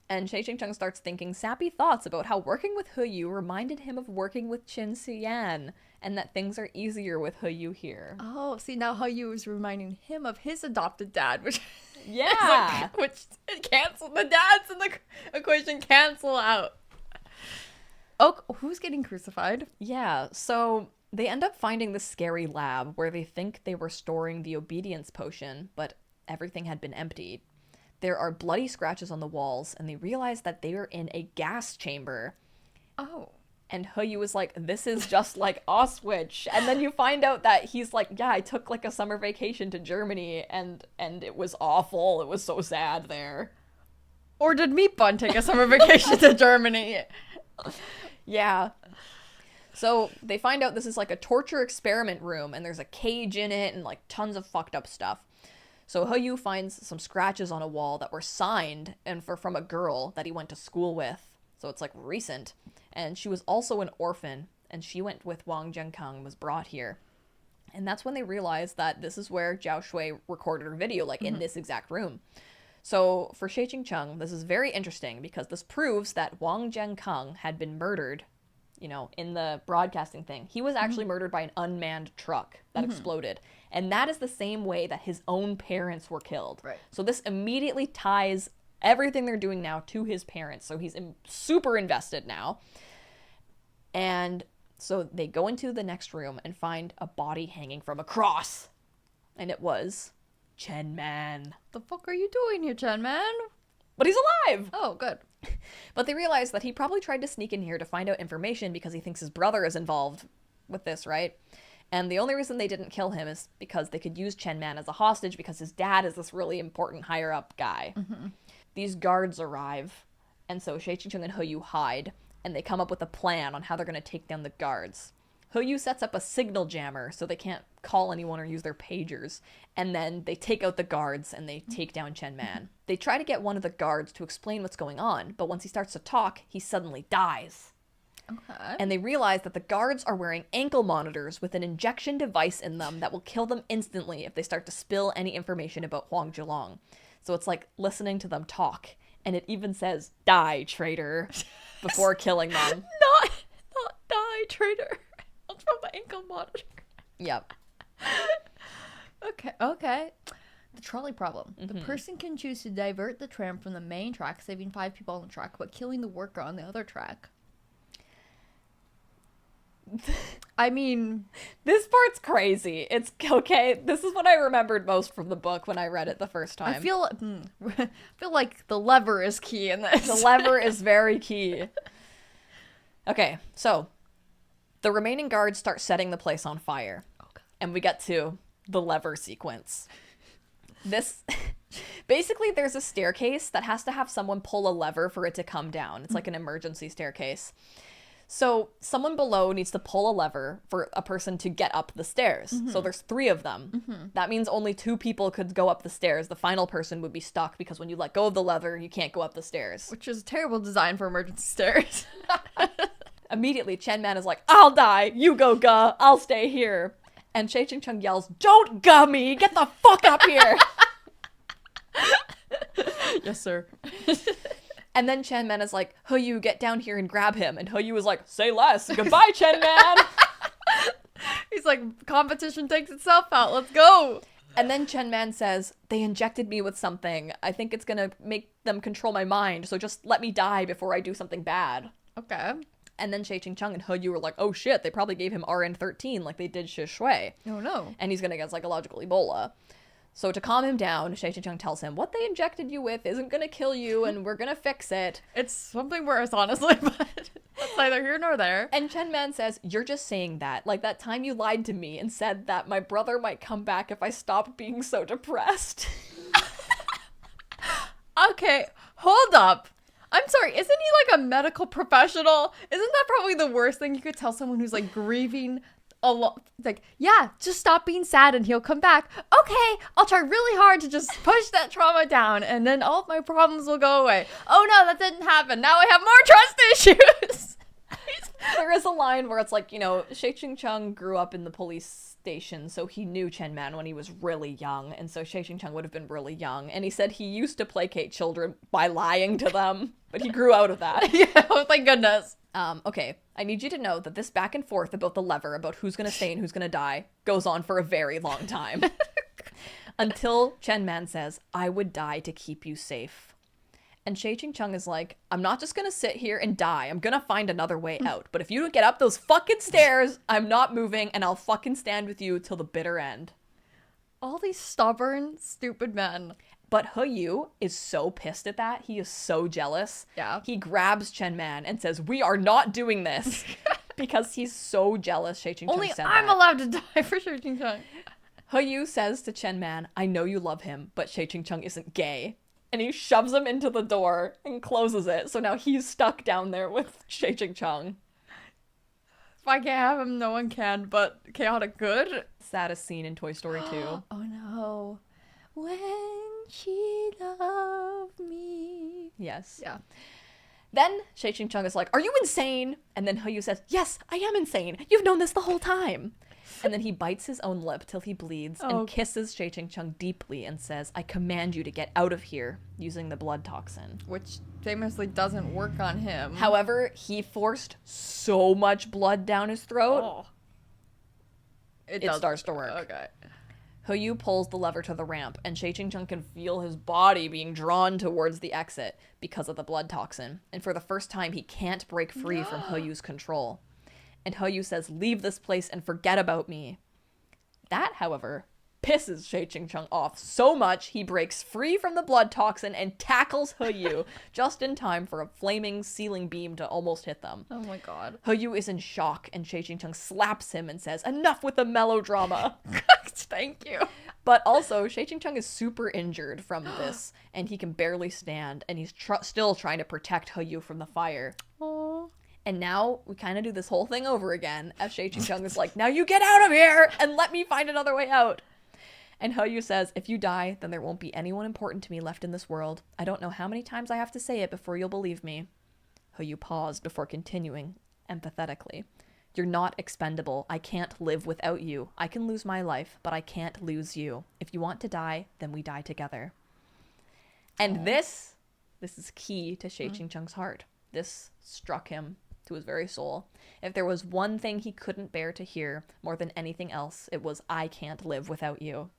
And Xie starts thinking sappy thoughts about how working with Yu reminded him of working with Qinghcheng, and that things are easier with Yu here. Oh, see, now Yu is reminding him of his adopted dad, which yeah, which cancel the dads in the equation cancel out. Oh, who's getting crucified? Yeah, so they end up finding this scary lab where they think they were storing the obedience potion, but everything had been emptied. There are bloody scratches on the walls, and they realize that they are in a gas chamber. Oh. And Yu was like, this is just like Auschwitz. And then you find out that he's like, yeah, I took like a summer vacation to Germany, and it was awful. It was so sad there. Or did Meat Bun take a summer vacation to Germany? Yeah. So they find out this is like a torture experiment room, and there's a cage in it, and like tons of fucked up stuff. So Yu finds some scratches on a wall that were signed and from a girl that he went to school with. So it's like recent. And she was also an orphan, and she went with Wang Zhenkang and was brought here. And that's when they realized that this is where Zhao Shui recorded her video, like in this exact room. So for Xie this is very interesting because this proves that Wang Zhenkang had been murdered, you know, in the broadcasting thing. He was actually murdered by an unmanned truck that exploded. And that is the same way that his own parents were killed. Right. So this immediately ties everything they're doing now to his parents. So he's super invested now. And so they go into the next room and find a body hanging from a cross. And it was Chen Man. The fuck are you doing here, Chen Man? But he's alive! Oh, good. But they realize that he probably tried to sneak in here to find out information because he thinks his brother is involved with this, right? And the only reason they didn't kill him is because they could use Chen Man as a hostage because his dad is this really important higher up guy. These guards arrive, and so Shay Ching Chung and He Yu hide, and they come up with a plan on how they're going to take down the guards. He Yu sets up a signal jammer so they can't call anyone or use their pagers, and then they take out the guards and they take down Chen Man. They try to get one of the guards to explain what's going on, but once he starts to talk, he suddenly dies. Okay. And they realize that the guards are wearing ankle monitors with an injection device in them that will kill them instantly if they start to spill any information about Huang Zhilong. So it's like listening to them talk, and it even says, "Die, traitor," before killing them. Not die, traitor. That's from the ankle monitor. Yep. Okay. The trolley problem. The person can choose to divert the tram from the main track, saving 5 people on the track, but killing the worker on the other track. I mean, this part's crazy. It's okay. This is what I remembered most from the book when I read it the first time. I feel like the lever is key in this. The lever is very key. Okay, so the remaining guards start setting the place on fire. Okay. And we get to the lever sequence. This basically there's a staircase that has to have someone pull a lever for it to come down. It's like an emergency staircase. So someone below needs to pull a lever for a person to get up the stairs. So there's 3 of them. That means only 2 people could go up the stairs. The final person would be stuck because when you let go of the lever, you can't go up the stairs. Which is a terrible design for emergency stairs. Immediately, Chen Man is like, "I'll die. You go, Ga. I'll stay here." And Shay Ching Chung yells, "Don't Ga me. Get the fuck up here." Yes, sir. And then Chen Man is like, "He Yu, get down here and grab him." And He Yu is like, "Say less. Goodbye, Chen Man." He's like, competition takes itself out. Let's go. And then Chen Man says, "They injected me with something. I think it's gonna make them control my mind. So just let me die before I do something bad." Okay. And then Shay Ching Chung and He Yu were like, "Oh shit, they probably gave him RN13 like they did Shi Shui. Oh no. And he's gonna get psychological Ebola." So to calm him down, Shay Ching Chung tells him, "What they injected you with isn't gonna kill you, and we're gonna fix it." It's something worse, honestly, but that's neither here nor there. And Chen Man says, "You're just saying that. Like that time you lied to me and said that my brother might come back if I stopped being so depressed." Okay, hold up. I'm sorry, isn't he like a medical professional? Isn't that probably the worst thing you could tell someone who's like grieving a lot? Like, yeah, just stop being sad and he'll come back. Okay, I'll try really hard to just push that trauma down and then all of my problems will go away. Oh no, that didn't happen. Now I have more trust issues. There is a line where it's like, you know, Shay Ching Chung grew up in the police station, so he knew Chen Man when he was really young, and so Shay Ching Chung would have been really young, and he said he used to placate children by lying to them, but he grew out of that. Yeah, oh, thank goodness. Okay, I need you to know that this back and forth about the lever, about who's gonna stay and who's gonna die, goes on for a very long time. Until Chen Man says, "I would die to keep you safe." And Shay Ching Chung is like, "I'm not just gonna sit here and die. I'm gonna find another way out. But if you don't get up those fucking stairs, I'm not moving and I'll fucking stand with you till the bitter end." All these stubborn, stupid men. But He Yu is so pissed at that. He is so jealous. Yeah. He grabs Chen Man and says, "We are not doing this." Because he's so jealous Shay Ching Chung Only said I'm that. allowed to die for Shay Ching Chung. He Yu says to Chen Man, "I know you love him, but Shay Ching Chung isn't gay." And he shoves him into the door and closes it. So now he's stuck down there with Shay Ching Chung. If I can't have him, no one can, but chaotic good. Saddest scene in Toy Story 2. Oh no. When she loved me. Yes. Yeah. Then Shay Ching Chung is like, "Are you insane?" And then He Yu says, "Yes, I am insane. You've known this the whole time." And then he bites his own lip till he bleeds and kisses Shay Ching Chung deeply and says, "I command you to get out of here," using the blood toxin. Which famously doesn't work on him. However, he forced so much blood down his throat, Oh. It starts to work. Okay. He Yu pulls the lever to the ramp, and Shay Ching Chung can feel his body being drawn towards the exit because of the blood toxin. And for the first time, he can't break free from He Yu's control. And He Yu says, "Leave this place and forget about me." That, however, pisses Shay Ching-chung off so much he breaks free from the blood toxin and tackles Yu just in time for a flaming ceiling beam to almost hit them. Oh my god. Yu is in shock and Shay Ching-chung slaps him and says, "Enough with the melodrama." Thank you. But also, Shay Ching-chung is super injured from this, and he can barely stand, and he's still trying to protect Yu from the fire. Aww. And now we kind of do this whole thing over again, as Shay Ching-chung is like, "Now you get out of here and let me find another way out." And Yu says, "If you die, then there won't be anyone important to me left in this world. I don't know how many times I have to say it before you'll believe me." Yu paused before continuing, empathetically. "You're not expendable. I can't live without you. I can lose my life, but I can't lose you. If you want to die, then we die together." And this is key to Shay Ching-chung's heart. This struck him to his very soul. If there was one thing he couldn't bear to hear more than anything else, it was, "I can't live without you."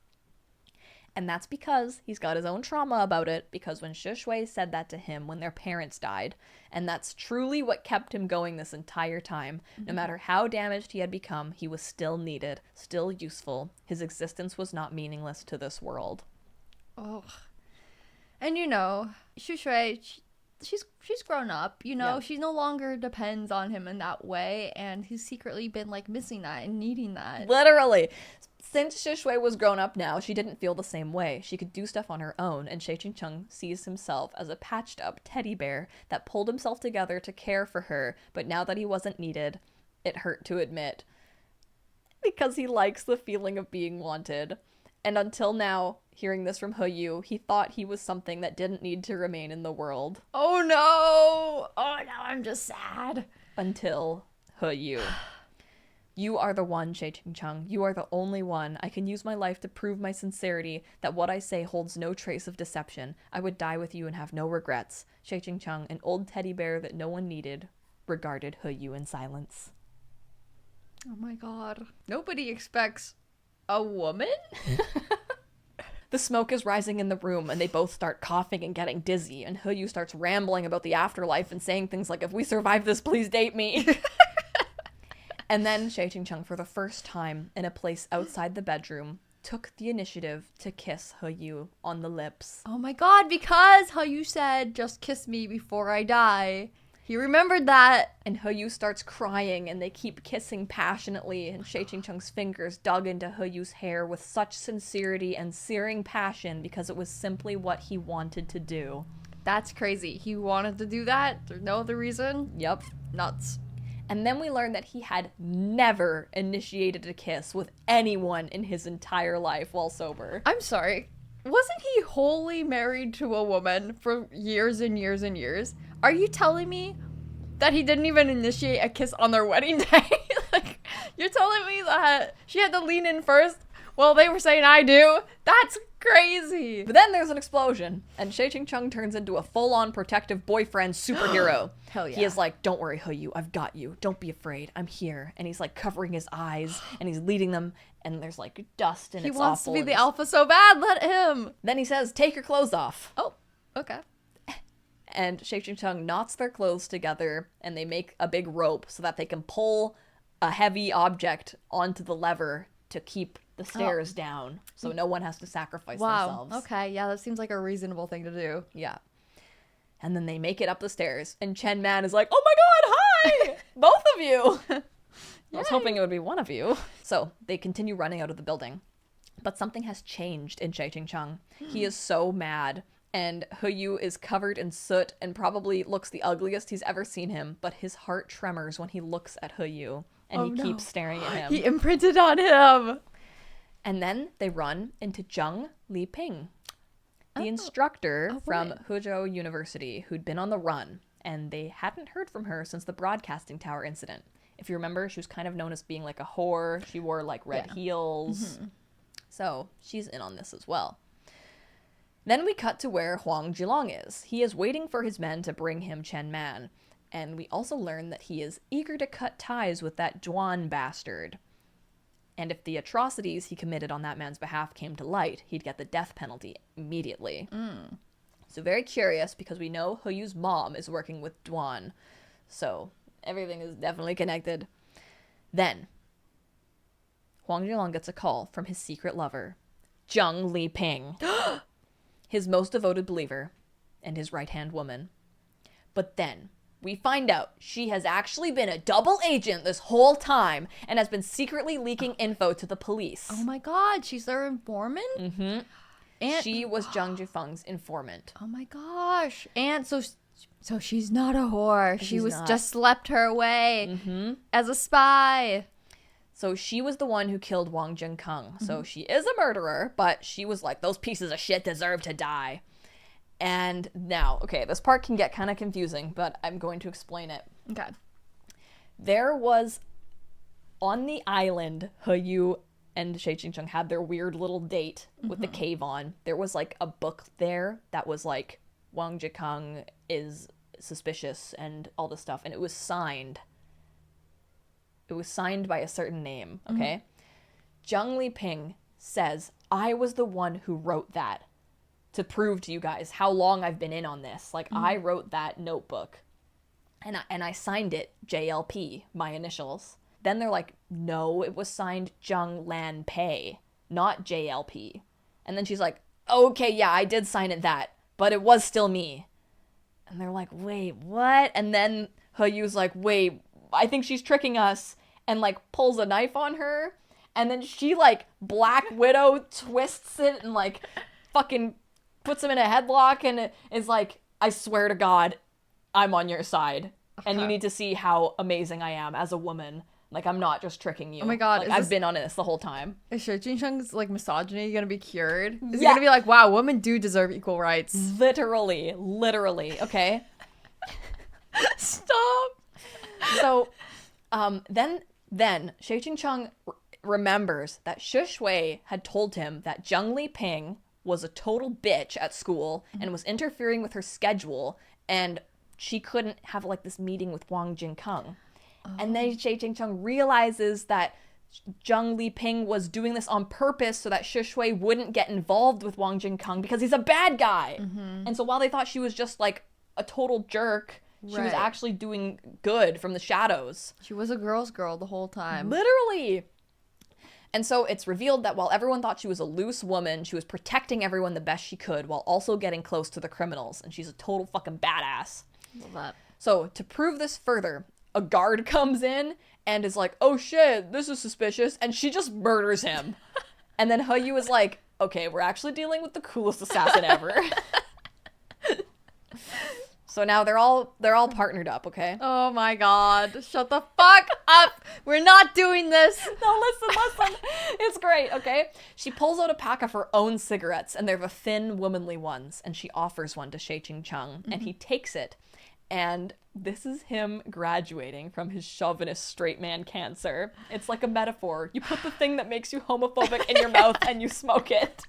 And that's because he's got his own trauma about it, because when Shishui said that to him when their parents died, and that's truly what kept him going this entire time. No matter how damaged he had become, he was still needed, still useful. His existence was not meaningless to this world. Oh. And you know, Shishui, she's grown up, you know, Yeah. she no longer depends on him in that way, and he's secretly been like missing that and needing that. Literally. Since Shishui was grown up now, she didn't feel the same way. She could do stuff on her own, and Shay Ching-chung sees himself as a patched-up teddy bear that pulled himself together to care for her, but now that he wasn't needed, it hurt to admit. Because he likes the feeling of being wanted. And until now, hearing this from Yu, he thought he was something that didn't need to remain in the world. Oh no! Oh, now I'm just sad. Until Yu. "You are the one, Shay Ching-chung. You are the only one. I can use my life to prove my sincerity, that what I say holds no trace of deception. I would die with you and have no regrets." Shay Ching-chung, an old teddy bear that no one needed, regarded Yu in silence. Oh my god. Nobody expects a woman? The smoke is rising in the room, and they both start coughing and getting dizzy, and Yu starts rambling about the afterlife and saying things like, "If we survive this, please date me." And then Shay Ching-chung, for the first time in a place outside the bedroom, took the initiative to kiss Yu on the lips. Oh my god, because how you said, "Just kiss me before I die." He remembered that. And Yu starts crying, and they keep kissing passionately, and Shay Ching-chung's fingers dug into Yu's hair with such sincerity and searing passion because it was simply what he wanted to do. That's crazy. He wanted to do that. There's no other reason. Yep. Nuts. And then we learned that he had never initiated a kiss with anyone in his entire life while sober. I'm sorry. Wasn't he wholly married to a woman for years and years and years? Are you telling me that he didn't even initiate a kiss on their wedding day? Like, you're telling me that she had to lean in first while they were saying "I do"? That's crazy. But then there's an explosion, and Shay Ching-chung turns into a full-on protective boyfriend superhero. Hell yeah. He is like, "Don't worry, Yu, I've got you. Don't be afraid. I'm here." And he's like covering his eyes, and he's leading them, and there's like dust, and He it's wants awful. to be and the it's- alpha so bad. Let him. Then he says, "Take your clothes off." Oh, okay. And Shay Ching-chung knots their clothes together, and they make a big rope so that they can pull a heavy object onto the lever to keep the stairs down, so no one has to sacrifice Wow. themselves. Okay, yeah, that seems like a reasonable thing to do. Yeah. And then they make it up the stairs, and Chen Man is like, "Oh my god, hi! Both of you!" I was hoping it would be one of you. So they continue running out of the building. But something has changed in Shay Ching-chung. He is so mad, and Yu is covered in soot and probably looks the ugliest he's ever seen him, but his heart tremors when he looks at Yu, and Oh, he no. keeps staring at him. He imprinted on him. And then they run into Zheng Liping, the instructor from right. Huzhou University, who'd been on the run, and they hadn't heard from her since the broadcasting tower incident. If you remember, she was kind of known as being like a whore. She wore like red heels. So she's in on this as well. Then we cut to where Huang Jilong is. He is waiting for his men to bring him Chen Man. And we also learn that he is eager to cut ties with that Zhuan bastard. And if the atrocities he committed on that man's behalf came to light, he'd get the death penalty immediately. So very curious, because we know Huyu's mom is working with Zhuan. So everything is definitely connected. Then, Huang Jilong gets a call from his secret lover. Zhang Liping, his most devoted believer and his right-hand woman. But then we find out she has actually been a double agent this whole time and has been secretly leaking info to the police. Oh my god, she's their informant? Mm-hmm. And she was Zhang Jifeng's informant. oh my gosh. And so she's not a whore. She She's was not. just slept her away as a spy. So she was the one who killed Wang Jinkeng. So she is a murderer, but she was like, those pieces of shit deserve to die. And now, okay, this part can get kind of confusing, but I'm going to explain it. Okay. There was, on the island, He Yu and Shay Ching-chung had their weird little date with the cave on. There was like a book there that was like, Wang Jinkeng is suspicious and all this stuff. And it was signed. It was signed by a certain name, okay? Zhang Liping says, I was the one who wrote that to prove to you guys how long I've been in on this. Like, I wrote that notebook. And I signed it JLP, my initials. Then they're like, no, it was signed Zhang Lan Pei, not JLP. And then she's like, okay, yeah, I did sign it that, but it was still me. And they're like, wait, what? And then He Yu's like, wait, I think she's tricking us, and like pulls a knife on her. And then she like Black Widow twists it and like fucking puts him in a headlock and is like, I swear to God, I'm on your side. And you need to see how amazing I am as a woman. Like, I'm not just tricking you. Oh my God, Like, is I've this- been on this the whole time. Is Shay Ching-chung's like misogyny gonna be cured? Is it Yeah. gonna be like, wow, women do deserve equal rights? Literally, okay? Stop. So, then Shay Ching-chung remembers that Shui had told him that Zhang Liping was a total bitch at school and was interfering with her schedule, and she couldn't have like this meeting with Wang Jinkeng. And then Shay Ching-chung realizes that Zhang Liping was doing this on purpose so that Shui wouldn't get involved with Wang Jinkeng because he's a bad guy. And so while they thought she was just like a total jerk, she was Right. actually doing good from the shadows. She was a girl's girl the whole time. Literally. And so it's revealed that while everyone thought she was a loose woman, she was protecting everyone the best she could while also getting close to the criminals. And she's a total fucking badass. Love that. So to prove this further, a guard comes in and is like, oh shit, this is suspicious. And she just murders him. And then He Yu is like, okay, we're actually dealing with the coolest assassin ever. So now they're all partnered up, okay? Oh my god. Shut the fuck up. We're not doing this. No, listen. It's great, okay? She pulls out a pack of her own cigarettes, and they're the thin, womanly ones, and she offers one to Shay Ching-chung, and he takes it. And this is him graduating from his chauvinist straight man cancer. It's like a metaphor. You put the thing that makes you homophobic in your mouth and you smoke it.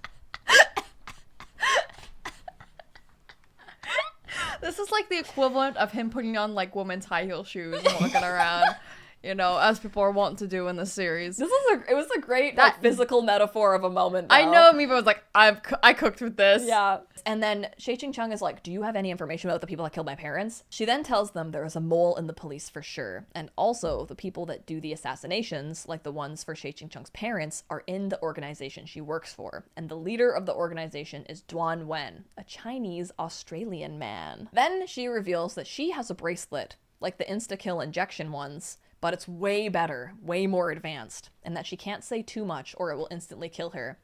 This is like the equivalent of him putting on like women's high heel shoes and walking around, you know, as people are wont to do in this series. It was a great like, physical metaphor of a moment. I though. know Miva was like, I cooked with this. Yeah. And then Shay Ching-chung is like, do you have any information about the people that killed my parents? She then tells them there is a mole in the police for sure. And also the people that do the assassinations, like the ones for Shay Ching-chung's parents, are in the organization she works for. And the leader of the organization is Duan Wen, a Chinese-Australian man. Then she reveals that she has a bracelet, like the insta-kill injection ones, but it's way better, way more advanced, and that she can't say too much or it will instantly kill her.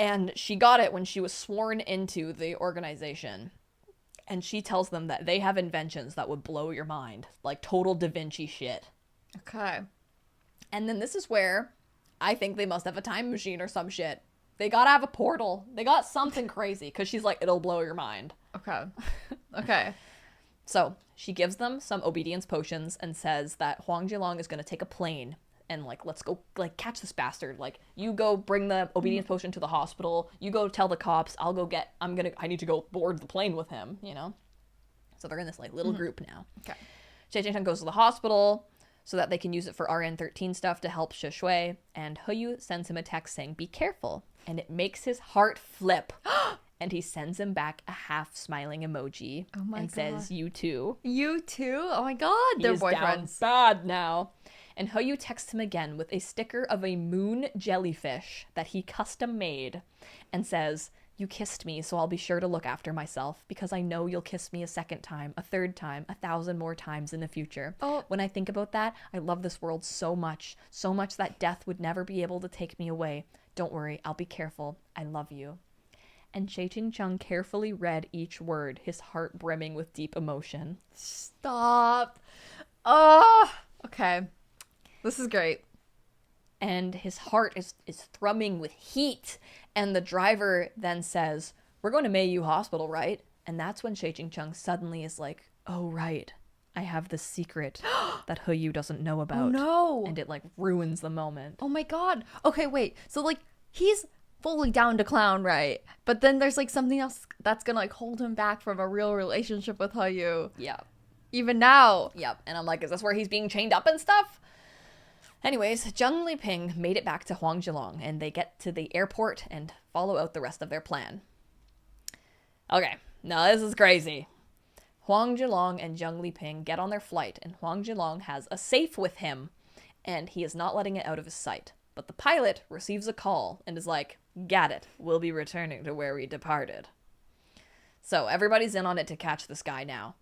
And she got it when she was sworn into the organization. And she tells them that they have inventions that would blow your mind, like total Da Vinci shit. Okay. And then this is where I think they must have a time machine or some shit. They gotta have a portal. They got something crazy, because she's like, it'll blow your mind. Okay. Okay. So she gives them some obedience potions and says that Huang Jilong is going to take a plane and like, let's go like catch this bastard. Like, you go bring the obedience potion to the hospital. You go tell the cops. I need to go board the plane with him, you know? So they're in this like little group now. Okay. Shay Ching-chung goes to the hospital so that they can use it for RN13 stuff to help Shui. And He Yu sends him a text saying, be careful. And it makes his heart flip. And he sends him back a half-smiling emoji and says, you too. You too? Oh my god, they're He's down boyfriends. bad now. And Hoyu texts him again with a sticker of a moon jellyfish that he custom made and says, "You kissed me, so I'll be sure to look after myself because I know you'll kiss me a second time, a third time, 1,000 more times in the future." Oh. When I think about that, I love this world so much that death would never be able to take me away. Don't worry, I'll be careful. I love you. And Ching-Cheng carefully read each word, his heart brimming with deep emotion. Stop. Oh, okay. This is great. And his heart is thrumming with heat. And the driver then says, "We're going to Mayu Hospital, right?" And that's when Ching-Cheng suddenly is like, "Oh, right. I have this secret that Hoyu doesn't know about." Oh, no. And it, like, ruins the moment. Oh my god. Okay, wait. So, like, he's fully down to clown, right? But then there's, like, something else that's gonna, like, hold him back from a real relationship with Hoyu. Yeah. Even now. Yep. And I'm like, is this where he's being chained up and stuff? Anyways, Zheng Liping made it back to Huangjilong, and they get to the airport and follow out the rest of their plan. Okay, now this is crazy. Huangjilong and Zheng Liping get on their flight, and Huangjilong has a safe with him, and he is not letting it out of his sight. But the pilot receives a call and is like, "Got it, we'll be returning to where we departed." So everybody's in on it to catch this guy now.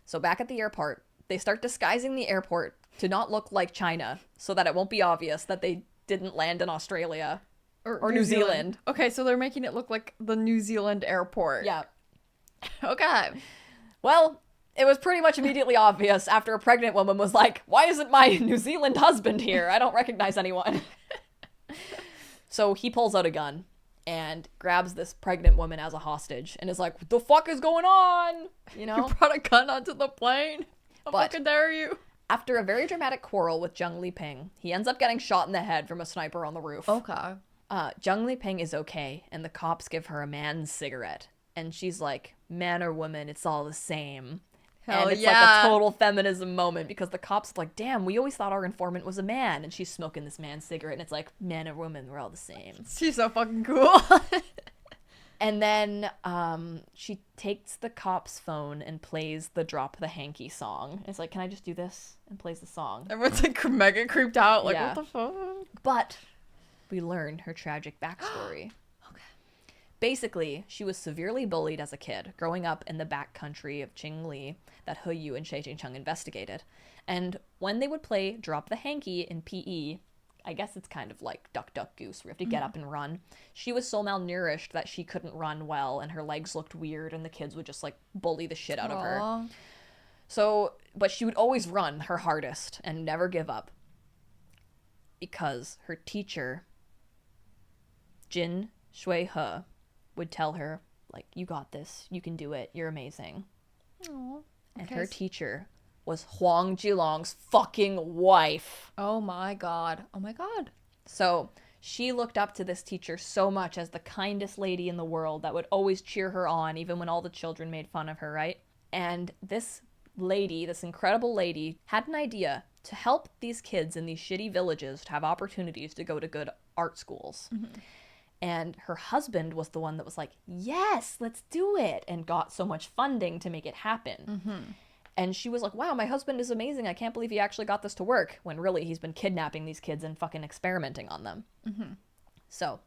So back at the airport, they start disguising the airport to not look like China so that it won't be obvious that they didn't land in Australia or New Zealand. Okay, so they're making it look like the New Zealand airport. Yeah. Okay. Well, it was pretty much immediately obvious after a pregnant woman was like, "Why isn't my New Zealand husband here? I don't recognize anyone." So he pulls out a gun and grabs this pregnant woman as a hostage and is like, "What the fuck is going on?" You know? You brought a gun onto the plane? How But- fucking dare you? After a very dramatic quarrel with Zheng Liping, he ends up getting shot in the head from a sniper on the roof. Okay. Zheng Liping is okay, and the cops give her a man's cigarette. And she's like, "Man or woman, it's all the same." Hell and it's yeah. like a total feminism moment because the cops are like, "Damn, we always thought our informant was a man." And she's smoking this man's cigarette, and it's like, "Man or woman, we're all the same." She's so fucking cool. And then she takes the cop's phone and plays the Drop the Hanky song. It's like, "Can I just do this?" And plays the song. Everyone's like mega creeped out. Like, Yeah. what the fuck? But we learn her tragic backstory. Okay. Basically, she was severely bullied as a kid, growing up in the backcountry of Qingli that Hoyu and Ching-Cheng investigated. And when they would play Drop the Hanky in PE, I guess it's kind of like Duck, Duck, Goose, where you have to get up and run. She was so malnourished that she couldn't run well, and her legs looked weird, and the kids would just, like, bully the shit out of her. Aw. So, but she would always run her hardest and never give up. Because her teacher, Jin Shui-he, would tell her, like, "You got this, you can do it, you're amazing." Aw. And Okay. her teacher was Huang Jilong's fucking wife. Oh my god. Oh my god. So she looked up to this teacher so much as the kindest lady in the world that would always cheer her on, even when all the children made fun of her, right? And this lady, this incredible lady, had an idea to help these kids in these shitty villages to have opportunities to go to good art schools. And her husband was the one that was like, "Yes, let's do it," and got so much funding to make it happen. And she was like, "Wow, my husband is amazing. I can't believe he actually got this to work," when really he's been kidnapping these kids and fucking experimenting on them. So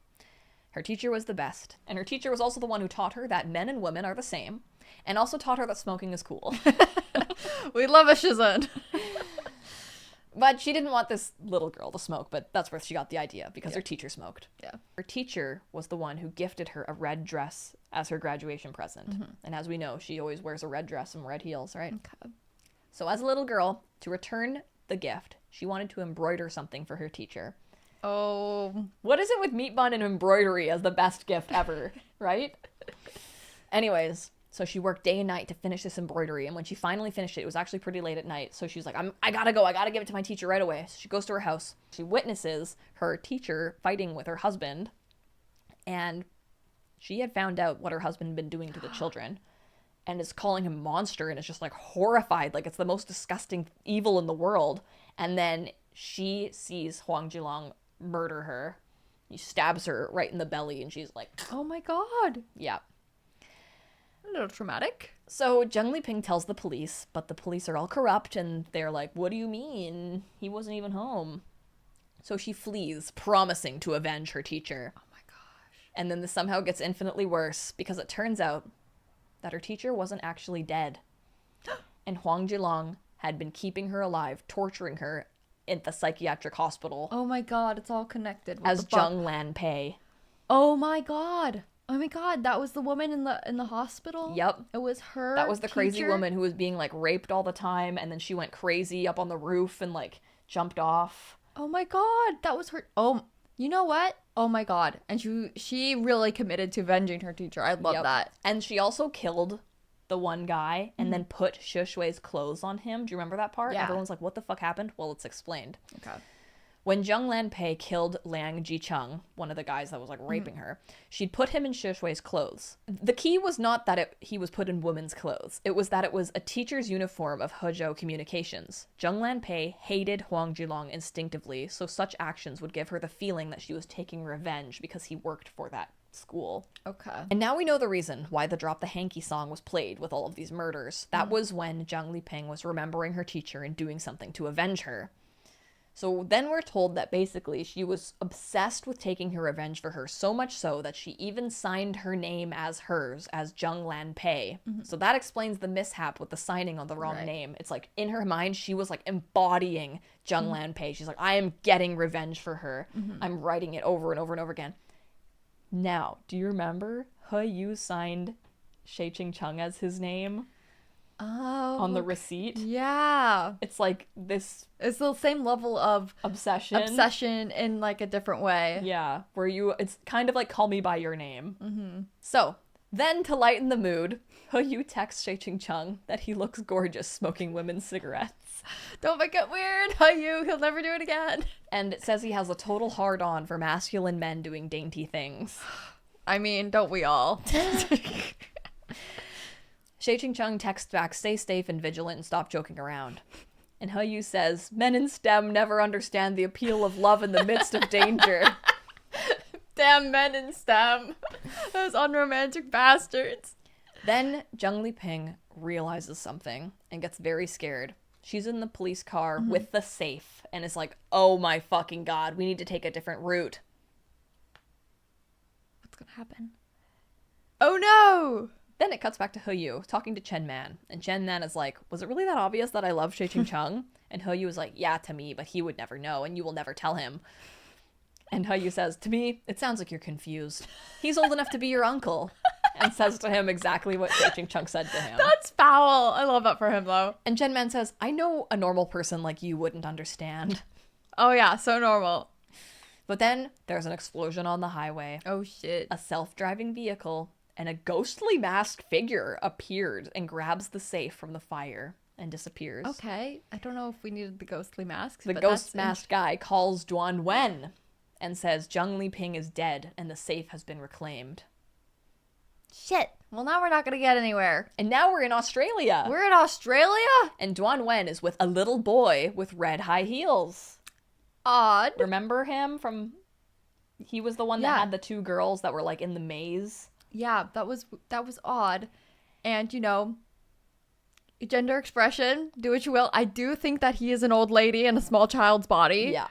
her teacher was the best. And her teacher was also the one who taught her that men and women are the same, and also taught her that smoking is cool. We love a Shizun. But she didn't want this little girl to smoke, but that's where she got the idea, because her teacher smoked. Yeah. Her teacher was the one who gifted her a red dress as her graduation present. And as we know, she always wears a red dress and red heels, right? Okay. So as a little girl, to return the gift, she wanted to embroider something for her teacher. Oh. What is it with meat bun and embroidery as the best gift ever, right? Anyways, so she worked day and night to finish this embroidery, and when she finally finished it was actually pretty late at night, so she was like, I gotta go, I gotta give it to my teacher right away. So she goes to her house. She witnesses her teacher fighting with her husband, and she had found out what her husband had been doing to the children, and is calling him monster, and is just like horrified, like it's the most disgusting evil in the world. And then she sees Huang Jilong murder her. He stabs her right in the belly, and she's like, Oh my god. yeah. A little traumatic. So Zheng Liping tells the police, but the police are all corrupt and they're like, what do you mean? He wasn't even home. So she flees, promising to avenge her teacher. Oh my gosh. And then this somehow gets infinitely worse because it turns out that her teacher wasn't actually dead. And Huang Zhilong had been keeping her alive, torturing her in the psychiatric hospital Oh my god, it's all connected. What as the fuck? Zheng Lanpei. Oh my god. Oh my god, that was the woman in the hospital? Yep. It was her. That was the crazy teacher? woman who was being like raped all the time, and then she went crazy up on the roof and like jumped off. Oh my god, that was her. Oh, you know what? Oh my god. And she really committed to avenging her teacher. I love Yep. that. And she also killed the one guy and then put Shishui's clothes on him. Do you remember that part? Yeah. Everyone's like, what the fuck happened? Well, it's explained. Okay. When Zheng Lanpei killed Liang Jicheng, one of the guys that was like raping her, she'd put him in Shishui's clothes. The key was not that he was put in women's clothes. It was that it was a teacher's uniform of Hezhou Communications. Zheng Lanpei hated Huang Zhilong instinctively, so such actions would give her the feeling that she was taking revenge because he worked for that school. Okay. And now we know the reason why the Drop the Hanky song was played with all of these murders. That was when Zhang Liping was remembering her teacher and doing something to avenge her. So then we're told that basically she was obsessed with taking her revenge for her, so much so that she even signed her name as hers, as Zheng Lanpei. So that explains the mishap with the signing on the wrong Right. name. It's like, in her mind, she was like embodying Zheng Lanpei. She's like, I am getting revenge for her. I'm writing it over and over and over again. Now, do you remember He Yu signed Shay Ching Chung as his name Oh. on the receipt? Yeah. It's like this It's the same level of obsession. in like a different way. Yeah, where it's kind of like call me by your name. So, then to lighten the mood, He Yu texts Shay Ching Chung that he looks gorgeous smoking women's cigarettes. Don't make it weird. He'll never do it again. And it says he has a total hard-on for masculine men doing dainty things. I mean, don't we all? Shay Ching Chung texts back, stay safe and vigilant and stop joking around. And He Yu says, men in STEM never understand the appeal of love in the midst of danger. Damn men in STEM. Those unromantic bastards. Then Zheng Liping realizes something and gets very scared. She's in the police car with the safe and is like, oh my fucking god, we need to take a different route. What's gonna happen? Oh no! Then it cuts back to He Yu talking to Chen Man. And Chen Man is like, was it really that obvious that I love Shay Ching Chung? And He Yu is like, yeah, to me, but he would never know and you will never tell him. And He Yu says, to me, it sounds like you're confused. He's old enough to be your uncle. And says to him exactly what Shay Ching Chung said to him. That's foul. I love that for him though. And Chen Man says, I know a normal person like you wouldn't understand. Oh yeah, so normal. But then there's an explosion on the highway. Oh shit. A self-driving vehicle and a ghostly masked figure appeared and grabs the safe from the fire and disappears. Okay, I don't know if we needed the ghostly masks. The but ghost that's masked guy calls Duan Wen and says Zheng Liping is dead and the safe has been reclaimed. Shit. Well, now we're not gonna get anywhere. And now we're in Australia. We're in Australia? And Duan Wen is with a little boy with red high heels. Odd. Remember him from... He was the one that Yeah. had the two girls that were like in the maze. Yeah, that was odd. And, you know, gender expression, do what you will. I do think that he is an old lady in a small child's body. Yeah.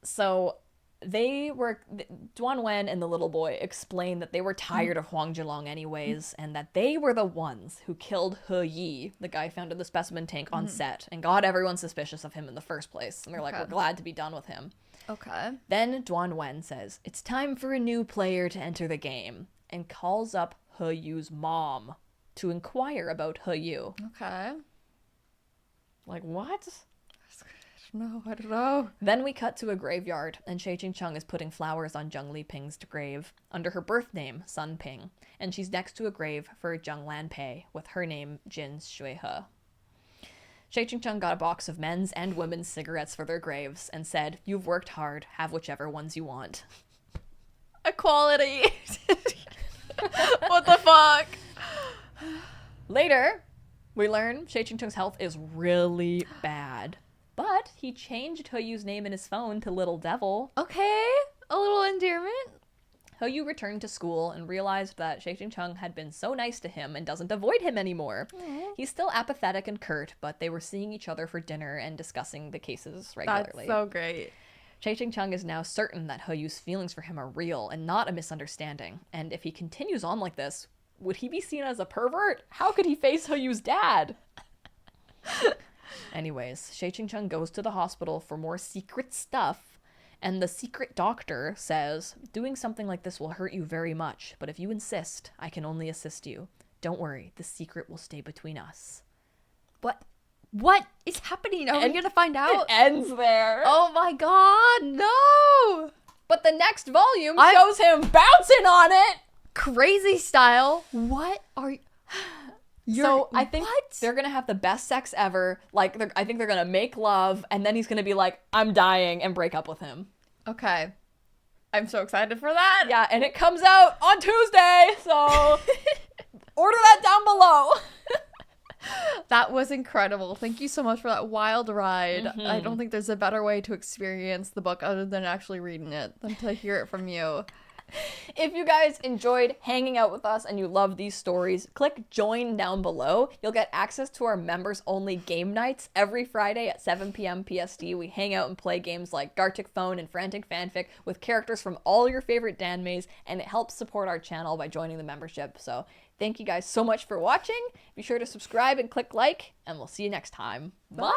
So Duan Wen and the little boy explained that they were tired of Huang Zhilong anyways, and that they were the ones who killed He Yi, the guy found in the specimen tank on set, and got everyone suspicious of him in the first place. And they're like, Okay. we're glad to be done with him. Okay. Then Duan Wen says, it's time for a new player to enter the game, and calls up He Yu's mom to inquire about He Yu. Okay. Like, what? No, I don't know. Then we cut to a graveyard, and Shay Ching Chung is putting flowers on Zheng Liping's grave under her birth name, Sun Ping, and she's next to a grave for Zheng Lanpei with her name, Jin Shuihe. Shay Ching Chung got a box of men's and women's cigarettes for their graves and said, you've worked hard, have whichever ones you want. Equality. What the fuck? Later, we learn Shay Ching Chung's health is really bad. But he changed He Yu's name in his phone to Little Devil. Okay. A little endearment. Hoyu returned to school and realized that Cheng had been so nice to him and doesn't avoid him anymore. He's still apathetic and curt, but they were seeing each other for dinner and discussing the cases regularly. That's so great. Cheng is now certain that Hoyu's feelings for him are real and not a misunderstanding. And if he continues on like this, would he be seen as a pervert? How could he face Hoyu's dad? Anyways, Cheng goes to the hospital for more secret stuff. And the secret doctor says, doing something like this will hurt you very much, but if you insist, I can only assist you. Don't worry, the secret will stay between us. What is happening? Are we gonna find out? It ends there. Oh my god, no! But the next volume shows him bouncing on it. Crazy style. What are you... So I think they're gonna have the best sex ever. Like, I think they're gonna make love, and then he's gonna be like, I'm dying, and break up with him. Okay. I'm so excited for that. Yeah, and it comes out on Tuesday, so order that down below. That was incredible. Thank you so much for that wild ride. I don't think there's a better way to experience the book other than actually reading it than to hear it from you. If you guys enjoyed hanging out with us and you love these stories, click join down below. You'll get access to our members only game nights every Friday at 7 p.m. PST. We hang out and play games like Gartic Phone and Frantic Fanfic with characters from all your favorite danmes, and it helps support our channel by joining the membership. So thank you guys so much for watching. Be sure to subscribe and click like, and we'll see you next time. Bye!